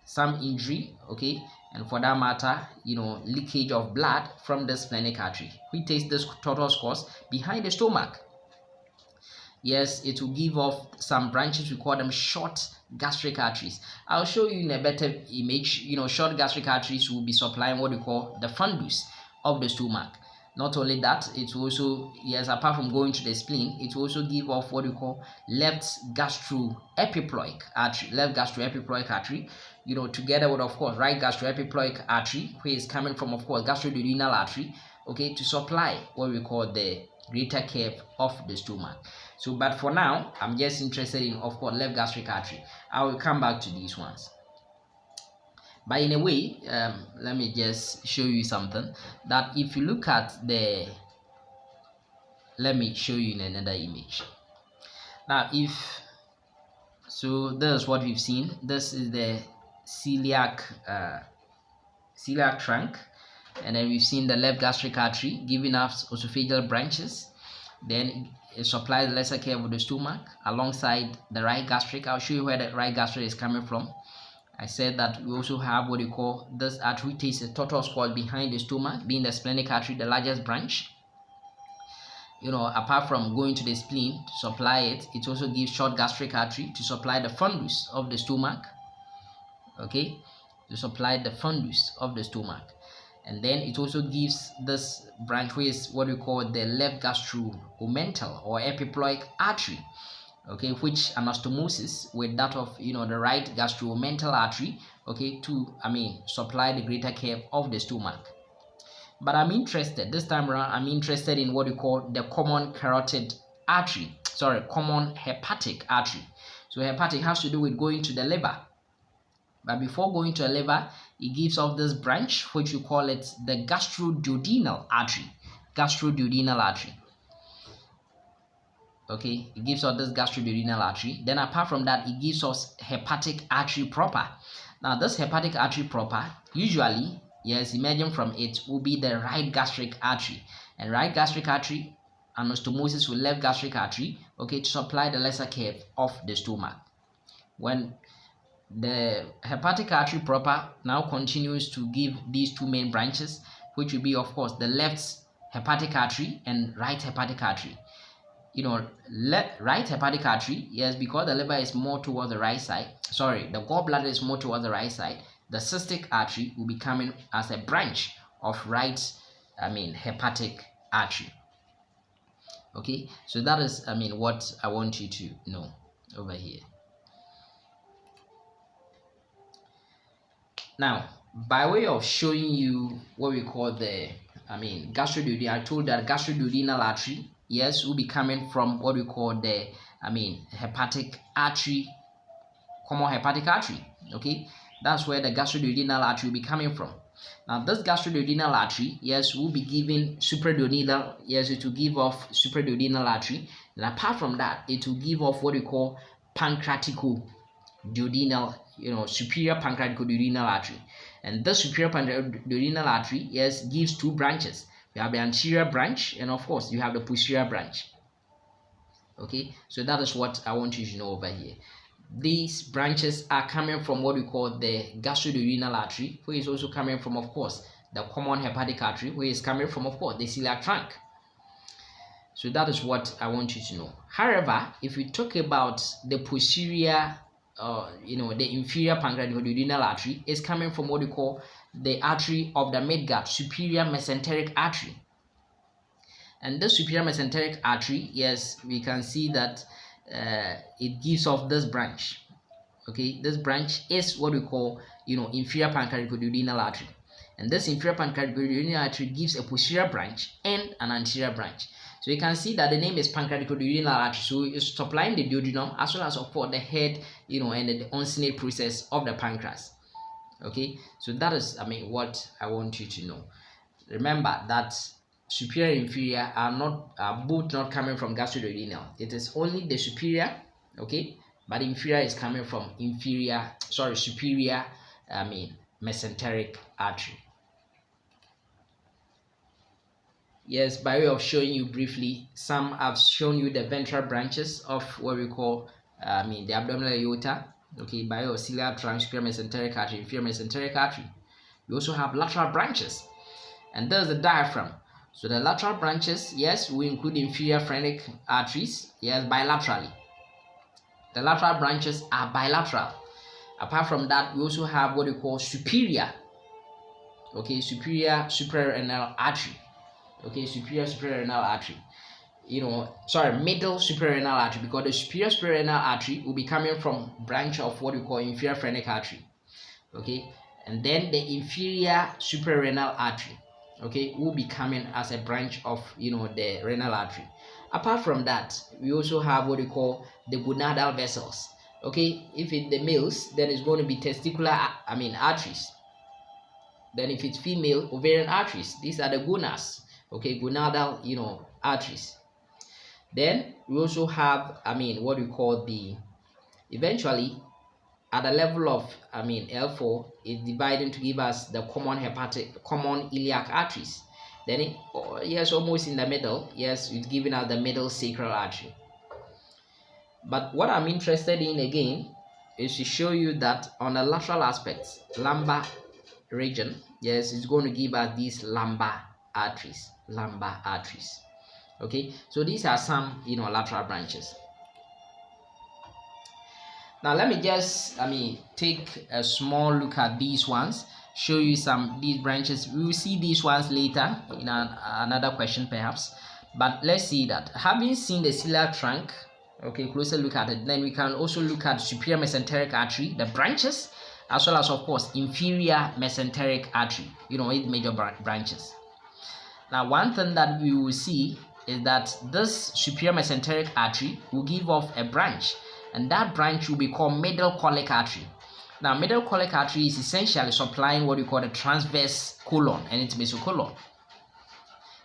some injury, okay, and for that matter, leakage of blood from the splenic artery, which takes this total course behind the stomach. Yes, it will give off some branches. We call them short gastric arteries. I'll show you in a better image. Short gastric arteries will be supplying what we call the fundus of the stomach. Not only that, it will also, yes, apart from going to the spleen, it will also give off what we call left gastroepiploic artery, together with, of course, right gastroepiploic artery, which is coming from, of course, gastroduodenal artery, okay, to supply what we call the greater curve of the stomach. So, but for now, I'm just interested in, of course, left gastric artery. I will come back to these ones. But in a way, let me just show you something that if you look at let me show you in another image. Now, if so, this is what we've seen. This is the celiac trunk, and then we've seen the left gastric artery giving us esophageal branches. Then it supplies the lesser cave of the stomach alongside the right gastric. I'll show you where the right gastric is coming from. I said that we also have what you call this artery takes a tortoise coil behind the stomach, being the splenic artery, the largest branch. Apart from going to the spleen to supply it, it also gives short gastric artery to supply the fundus of the stomach. Okay, to supply the fundus of the stomach. And then it also gives this branch, which is what we call the left gastroomental or epiploic artery, okay, which anastomosis with that of the right gastroomental artery, okay, to supply the greater curve of the stomach. But this time around I'm interested in what we call the common carotid artery, common hepatic artery. So hepatic has to do with going to the liver. But before going to a liver, it gives off this branch, which you call it the gastroduodenal artery. Gastroduodenal artery. Okay, it gives us this gastroduodenal artery. Then apart from that, it gives us hepatic artery proper. Now this hepatic artery proper, usually, yes, emerging from it will be the right gastric artery. And right gastric artery, anastomosis with left gastric artery, okay, to supply the lesser curve of the stomach. When the hepatic artery proper now continues to give these two main branches, which will be of course the left hepatic artery and right hepatic artery. Right hepatic artery, yes, because the liver is more towards the right side, the gallbladder is more towards the right side, the cystic artery will be coming as a branch of right hepatic artery. Okay, so that is what I want you to know over here. Now, by way of showing you what we call the gastroduodenal, I told that gastroduodenal artery, yes, will be coming from what we call the hepatic artery, common hepatic artery. Okay, that's where the gastroduodenal artery will be coming from. Now this gastroduodenal artery, yes, will be giving supraduodenal, yes, it will give off supraduodenal artery, and apart from that, it will give off what we call pancreaticoduodenal, superior pancreaticoduodenal artery. And the superior pancreaticoduodenal artery, yes, gives two branches. You have the anterior branch, and of course you have the posterior branch. Okay, so that is what I want you to know over here. These branches are coming from what we call the gastroduodenal artery, which is also coming from, of course, the common hepatic artery, which is coming from, of course, the celiac trunk. So that is what I want you to know. However, if we talk about the posterior, the inferior pancreaticoduodenal artery, is coming from what we call the artery of the midgut, superior mesenteric artery. And the superior mesenteric artery, yes, we can see that it gives off this branch. Okay, this branch is what we call inferior pancreaticoduodenal artery, and this inferior pancreaticoduodenal artery gives a posterior branch and an anterior branch. So you can see that the name is pancreaticoduodenal artery, so it's supplying the duodenum as well as support the head, and the uncinate process of the pancreas. Okay, so that is what I want you to know. Remember that superior and inferior are both not coming from gastroduodenal. It is only the superior, okay, but inferior is coming from superior mesenteric artery. Yes, by way of showing you briefly, some I've shown you the ventral branches of what we call the abdominal aorta. Okay, by way of celiac trunk, superior mesenteric artery, inferior mesenteric artery. We also have lateral branches, and there's the diaphragm. So the lateral branches, yes, we include inferior pharynx arteries, yes, bilaterally. The lateral branches are bilateral. Apart from that, we also have what we call superior, okay, superior suprarenal artery, okay, superior suprarenal artery. Middle suprarenal artery, because the superior suprarenal artery will be coming from branch of what we call inferior pharynx artery, okay, and then the inferior suprarenal artery, okay, will be coming as a branch of the renal artery. Apart from that, we also have what we call the gonadal vessels. Okay, if it's the males, then it's going to be testicular arteries. Then if it's female, ovarian arteries. These are the gonads. Okay, gonadal arteries. Then we also have, what we call the, eventually at the level of, L4, it's dividing to give us the common iliac arteries. Then yes, almost in the middle, yes, it's giving us the middle sacral artery. But what I'm interested in again is to show you that on the lateral aspects, lumbar region, yes, it's going to give us these lumbar arteries. Okay, so these are some lateral branches. Now let me just take a small look at these ones, show you these branches. We will see these ones later in another question perhaps, but let's see that. Having seen the celiac trunk, okay, closer look at it, then we can also look at superior mesenteric artery, the branches, as well as of course inferior mesenteric artery, 8 major branches. Now one thing that we will see is that this superior mesenteric artery will give off a branch, and that branch will be called middle colic artery. Now middle colic artery is essentially supplying what we call the transverse colon and its mesocolon.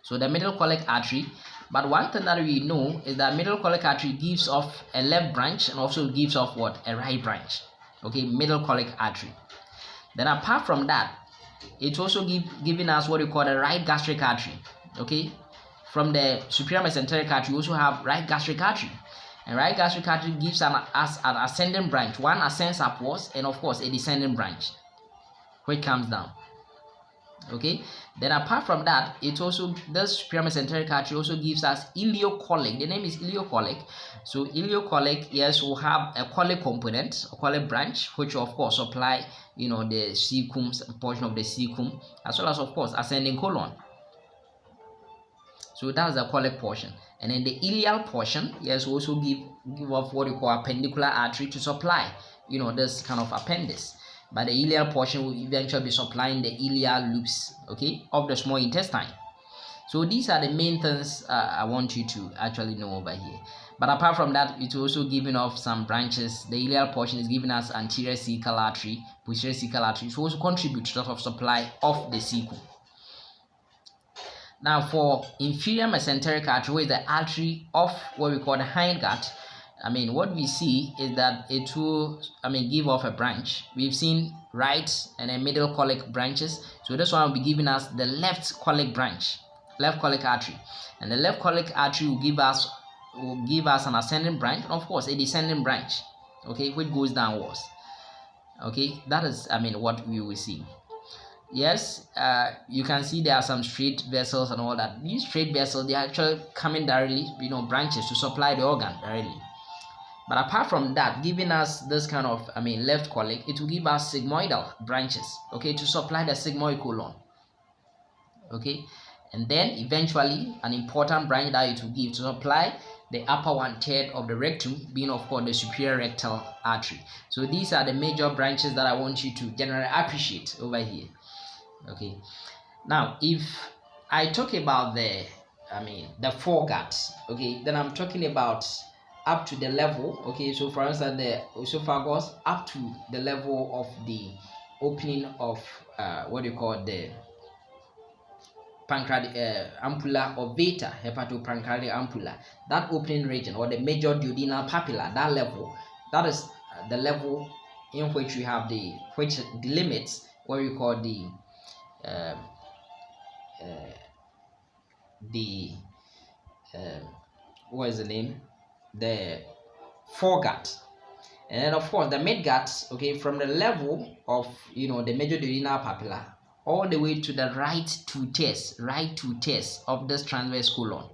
So the middle colic artery, but one thing that we know is that middle colic artery gives off a left branch and also gives off what? A right branch. Okay, middle colic artery. Then apart from that, it's also giving us what we call the right gastric artery. Okay, from the superior mesenteric artery, we also have right gastric artery. And right gastric artery gives us an ascending branch. One ascends upwards, and of course a descending branch, which comes down. Okay, then apart from that, it also, the superior mesenteric artery also gives us ileocolic. The name is ileocolic. So ileocolic, yes, will have a colic component, a colic branch, which of course supply the cecum, portion of the cecum, as well as of course ascending colon. So that's the colic portion. And then the ileal portion, yes, also give off what we call appendicular artery to supply this kind of appendix. But the ileal portion will eventually be supplying the ileal loops, okay, of the small intestine. So these are the main things I want you to actually know over here. But apart from that, it's also giving off some branches. The ileal portion is giving us anterior cecal artery, posterior cecal artery, to also contribute to the supply of the cecum. Now for inferior mesenteric artery, which is the artery of what we call the hindgut, what we see is that it will give off a branch. We've seen right and a middle colic branches, so this one will be giving us the left colic branch, left colic artery, and the left colic artery will give us an ascending branch and of course a descending branch, okay, which goes downwards. Okay, that is what we will see. Yes, you can see there are some straight vessels and all that. These straight vessels, they are actually coming directly, branches to supply the organ directly. But apart from that, giving us this kind of, left colic, it will give us sigmoidal branches, okay, to supply the sigmoid colon, okay, and then eventually an important branch that it will give to supply the upper 1/3 of the rectum, being of course the superior rectal artery. So these are the major branches that I want you to generally appreciate over here. Okay, now if I talk about the foregut, okay, then I'm talking about up to the level, okay, so for instance the esophagus up to the level of the opening of what you call the pancreatic ampulla or beta hepatopancreatic ampulla, that opening region, or the major duodenal papilla, that level, that is the level in which we have which delimits what we call the what is the name, the foregut. And then of course the midgut, okay, from the level of the major duodenal papilla all the way to the right two-thirds of this transverse colon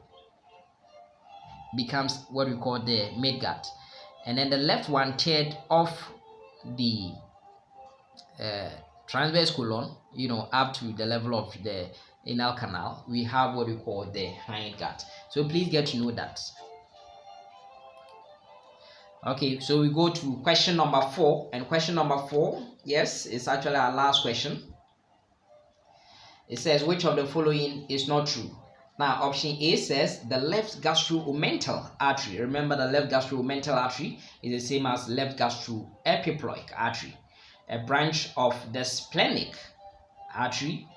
becomes what we call the midgut, and then the left 1/3 of the transverse colon, up to the level of the anal canal, we have what we call the hindgut. So please get to know that. Okay, so we go to question number 4, and question number 4, yes, it's actually our last question. It says, which of the following is not true? Now option A says the left gastro-omental artery. Remember, the left gastro-omental artery is the same as left gastro-epiploic artery, a branch of the splenic artery,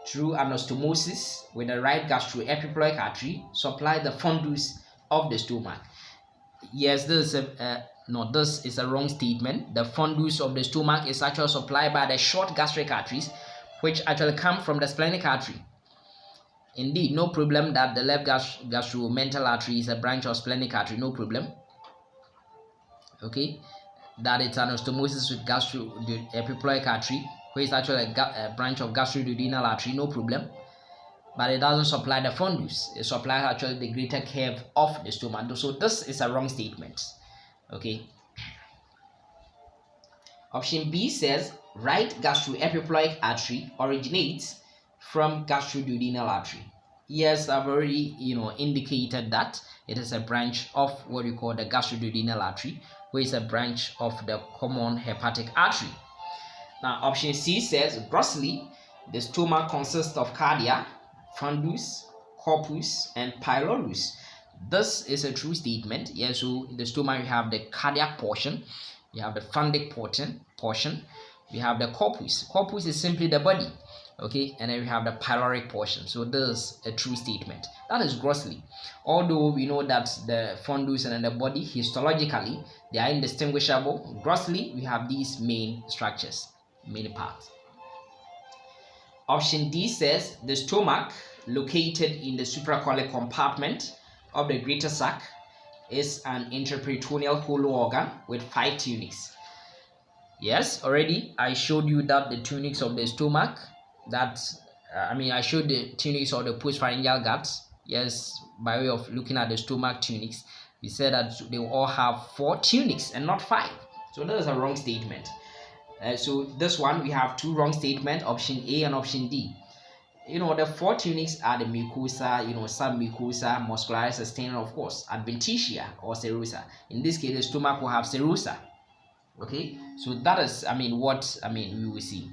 through anastomosis with the right gastro-epiploic artery, supply the fundus of the stomach. Yes, this is no, this is a wrong statement. The fundus of the stomach is actually supplied by the short gastric arteries, which actually come from the splenic artery. Indeed, no problem that the left gastromental artery is a branch of splenic artery, no problem. Okay, that it's an anastomosis with gastroepiploic artery, which is actually a branch of gastroduodenal artery, no problem. But it doesn't supply the fundus. It supplies actually the greater curve of the stomach. So this is a wrong statement. Okay. Option B says right gastroepiploic artery originates from gastroduodenal artery. Yes, I've already indicated that it is a branch of what we call the gastroduodenal artery, which is a branch of the common hepatic artery. Now option C says grossly the stomach consists of cardia, fundus, corpus, and pylorus. This is a true statement. Yes, so in the stomach you have the cardiac portion, you have the fundic portion, we have the corpus. Corpus is simply the body, okay, and then we have the pyloric portion. So this is a true statement. That is grossly. Although we know that the fundus and the body histologically they are indistinguishable, grossly we have these main structures, main parts. Option D says the stomach, located in the supracolic compartment of the greater sac, is an interperitoneal hollow organ with 5 tunics. Yes, already I showed you that the tunics of the stomach, I showed the tunics of the postpharyngeal guts. Yes, by way of looking at the stomach tunics, we said that they will all have 4 tunics and not 5. So that is a wrong statement. So this one we have 2 wrong statements, option A and option D. The 4 tunics are the mucosa, submucosa, muscularis, externa, of course, adventitia or serosa. In this case, the stomach will have serosa. Okay, so that is, what we will see.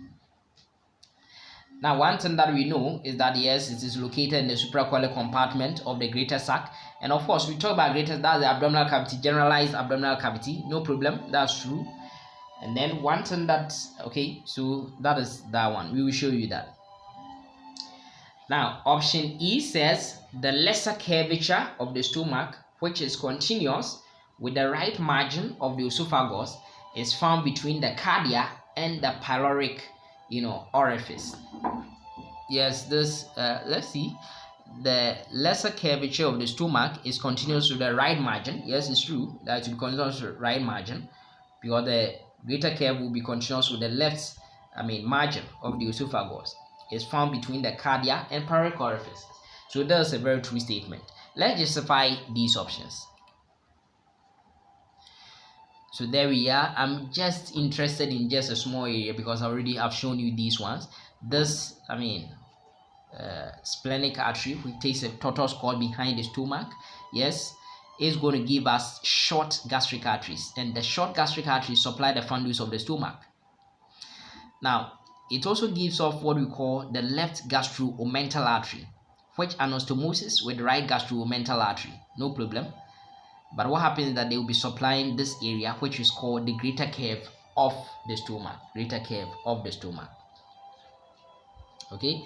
Now, one thing that we know is that yes, it is located in the supracolic compartment of the greater sac, and of course, we talk about greater, that's the abdominal cavity, generalized abdominal cavity, no problem, that's true. And then one thing that, okay, so that is that one, we will show you that. Now option E says the lesser curvature of the stomach, which is continuous with the right margin of the esophagus, is found between the cardia and the pyloric orifice. Yes, this let's see, the lesser curvature of the stomach is continuous to the right margin. Yes, it's true that it will be continuous to the right margin, because the greater curve will be continuous with the left margin of the esophagus. Is found between the cardia and pyloric orifices. So that's a very true statement. Let's justify these options. So there we are. I'm just interested in just a small area because I already have shown you these ones. This splenic artery, which takes a tortoise cord behind the stomach, yes, is going to give us short gastric arteries, and the short gastric arteries supply the fundus of the stomach. Now it also gives off what we call the left gastroomental artery, which anastomoses with right gastroomental artery, no problem. But what happens is that they will be supplying this area, which is called the greater curve of the stomach, Okay,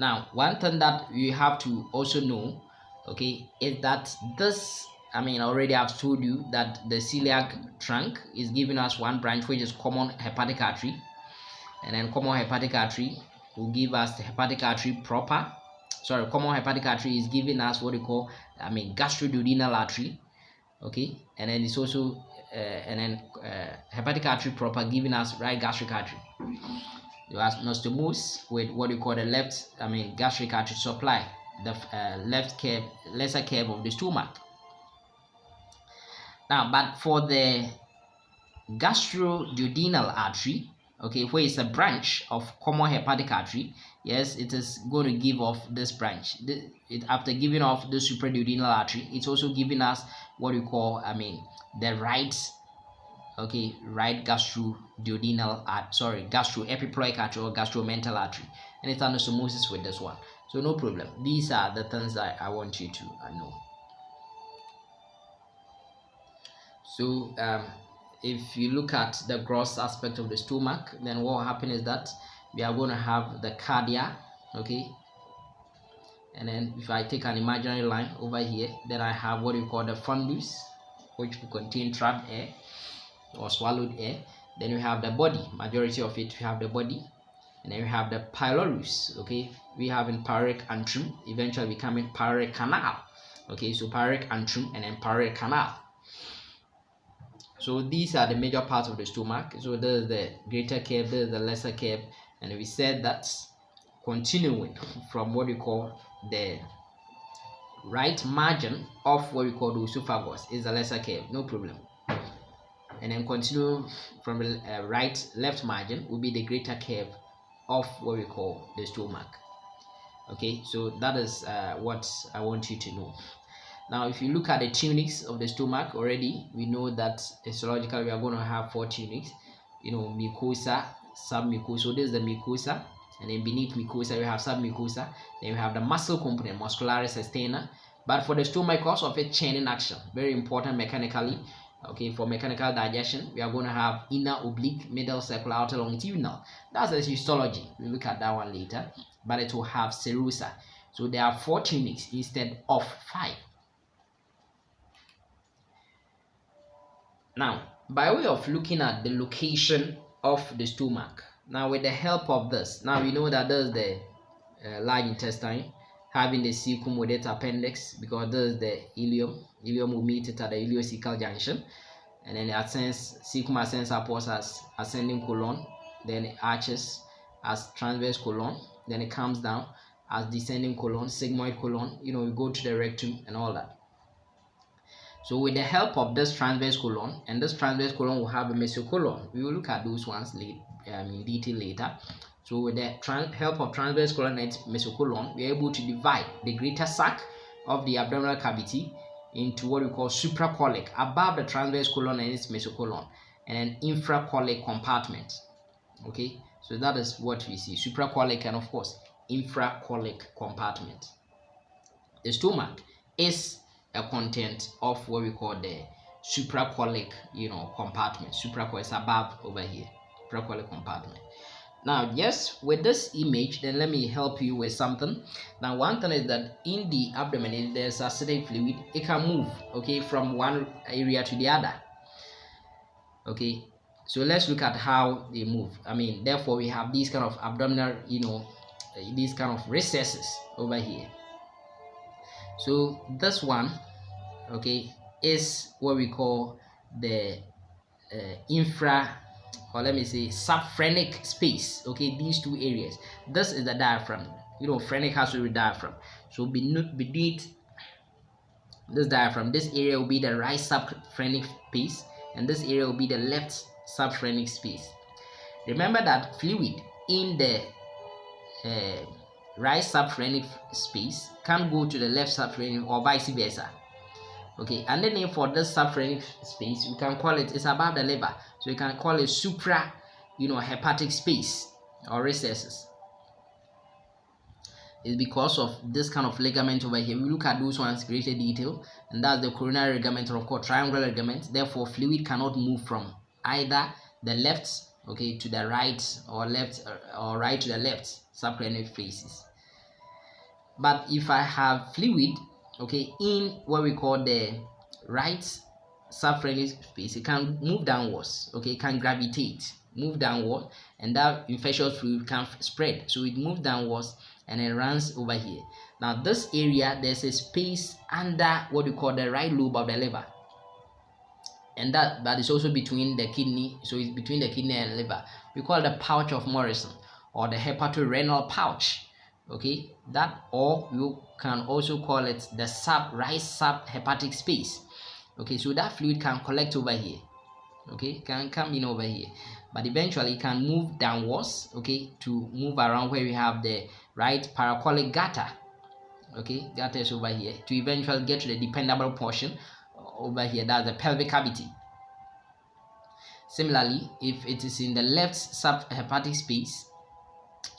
now one thing that you have to also know, okay, is that this, I already have told you that the celiac trunk is giving us one branch, which is common hepatic artery. And then common hepatic artery will give us the hepatic artery proper. Common hepatic artery is giving us what we call gastroduodenal artery. Okay, and then it's also hepatic artery proper giving us right gastric artery. You have anastomosis with what we call the left gastric artery supply the lesser curve of the stomach. Now, but for the gastroduodenal artery, okay, where it's a branch of common hepatic artery, yes, it is going to give off this branch. After giving off the supraduodenal artery, it's also giving us what we call the right gastroepiploic artery or gastromental artery, and it's anastomosis with this one. So no problem. These are the things that I want you to know. So if you look at the gross aspect of the stomach, then what will happen is that we are going to have the cardia, okay, And then if I take an imaginary line over here, then I have what we call the fundus, which will contain trapped air or swallowed air. Then we have the body, majority of it we have the body, and then we have the pylorus. Okay, we have in pyloric antrum, eventually becoming pyloric canal. Okay, so pyloric antrum and then pyloric canal. So these are the major parts of the stomach. So there is the greater curve, there is the lesser curve, and we said that continuing from what we call the right margin of what we call the esophagus is the lesser curve, no problem. And then continue from the left margin will be the greater curve of what we call the stomach. Okay, so that is what I want you to know. Now, if you look at the tunics of the stomach already, we know that histologically we are going to have 4 tunics. You know, mucosa, submucosa. So this is the mucosa, and then beneath mucosa we have submucosa. Then we have the muscle component, muscularis externa. But for the stomach, because of its churning action, very important mechanically. Okay, for mechanical digestion, we are going to have inner oblique, middle circular, outer longitudinal. That's the histology. We'll look at that one later. But it will have serosa. So there are 4 tunics instead of 5. Now, by way of looking at the location of the stomach, now with the help of this, now we know that there's the large intestine having the cecum with its appendix, because there's the ileum. Ileum will meet it at the ileocecal junction, and then it ascends, cecum ascends upwards as ascending colon, then it arches as transverse colon, then it comes down as descending colon, sigmoid colon. You know, we go to the rectum and all that. So with the help of this transverse colon, and this transverse colon will have a mesocolon. We will look at those ones in detail later. So with the help of transverse colon and mesocolon, we are able to divide the greater sac of the abdominal cavity into what we call supracolic, above the transverse colon and its mesocolon, and an infracolic compartment. Okay, so that is what we see, supracolic and of course infracolic compartment. The stomach is a content of what we call the supracolic, compartment. Supracolic is above over here, supracolic compartment. Now, just with this image, then let me help you with something. Now, one thing is that in the abdomen, if there's acidic fluid, it can move, okay, from one area to the other. Okay, so let's look at how they move. Therefore, we have these kind of abdominal, these kind of recesses over here. So this one, okay, is what we call the subphrenic space. Okay, these 2 areas. This is the diaphragm. Phrenic has to do with diaphragm. So beneath this diaphragm, this area will be the right subphrenic space, and this area will be the left subphrenic space. Remember that fluid in the right subphrenic space can go to the left subphrenic or vice versa. Okay, and the name for this subphrenic space, we can call it's above the liver, so you can call it supra, hepatic space or recesses. It's because of this kind of ligament over here. We look at those ones in greater detail, and that's the coronary ligament, or of course triangular ligament. Therefore, fluid cannot move from either the left, okay, to the right, or left or right to the left subphrenic spaces. But if I have fluid, okay, in what we call the right subphrenic space, it can move downwards. Okay, it can gravitate, move downward, and that infectious fluid can spread. So it moves downwards and it runs over here. Now this area, there's a space under what we call the right lobe of the liver, and that is also between the kidney. So it's between the kidney and liver. We call it the pouch of Morrison, or the hepatorenal pouch. Okay, that, or you can also call it the right subhepatic space. Okay, so that fluid can collect over here. Okay, can come in over here, but eventually it can move downwards, okay, to move around where we have the right paracolic gutter. Okay, gutter is over here, to eventually get to the dependable portion over here, that's the pelvic cavity. Similarly, if it is in the left subhepatic space,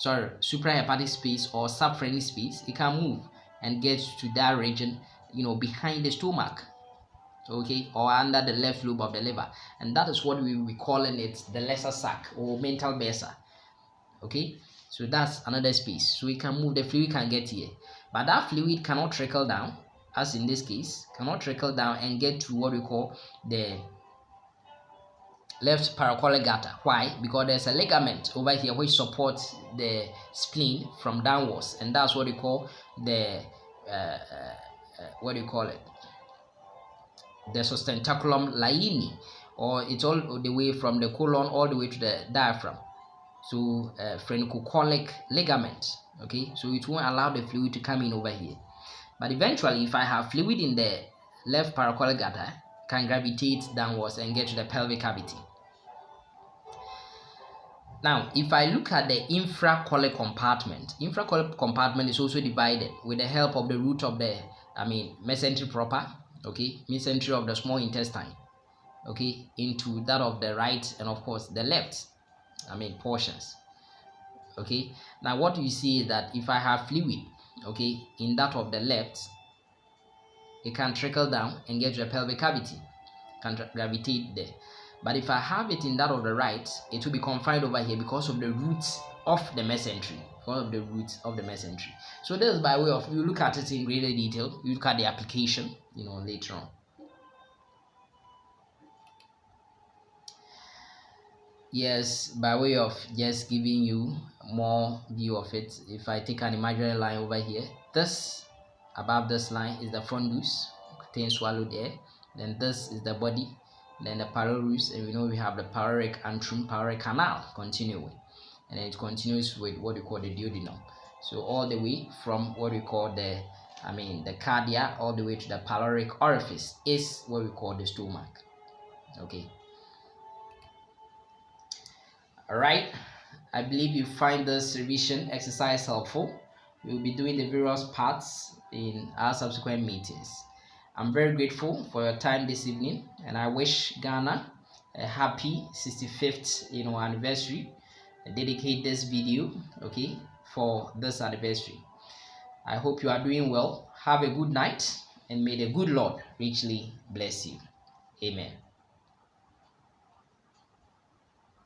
suprahepatic space or subphrenic space, it can move and get to that region, behind the stomach, okay, or under the left lobe of the liver, and that is what we will be calling it the lesser sac or mental bursa. Okay, so that's another space, so it can move, the fluid can get here. but that fluid cannot trickle down, as in this case, cannot trickle down and get to what we call the left paracolic gutter. Why? Because there's a ligament over here which supports the spleen from downwards, and that's what we call the what do you call it? The sustentaculum laini, or it's all the way from the colon all the way to the diaphragm. So phrenicocholic ligament. Okay, so it won't allow the fluid to come in over here. But eventually, if I have fluid in the left paracolic gutter, can gravitate downwards and get to the pelvic cavity. Now, if I look at the infracolic compartment is also divided with the help of the root of the, mesentery proper, okay, mesentery of the small intestine, okay, into that of the right and of course the left, portions. Okay, now what you see is that if I have fluid, okay, in that of the left, it can trickle down and get to the pelvic cavity, can gravitate there. But if I have it in that of the right, it will be confined over here because of the roots of the mesentery. So this is by way of, you look at it in greater detail, you look at the application, later on. Yes, by way of just giving you more view of it, if I take an imaginary line over here, this above this line is the fundus, contains swallowed air. Then this is the body, then the pylorus, and we know we have the pyloric antrum, pyloric canal continuing, and then it continues with what we call the duodenum. So all the way from what we call the cardia all the way to the pyloric orifice is what we call the stomach. Okay. Alright, I believe you find this revision exercise helpful. We will be doing the various parts in our subsequent meetings. I'm very grateful for your time this evening, and I wish Ghana a happy 65th anniversary. I dedicate this video, okay, for this anniversary. I hope you are doing well. Have a good night, and may the good Lord richly bless you. Amen.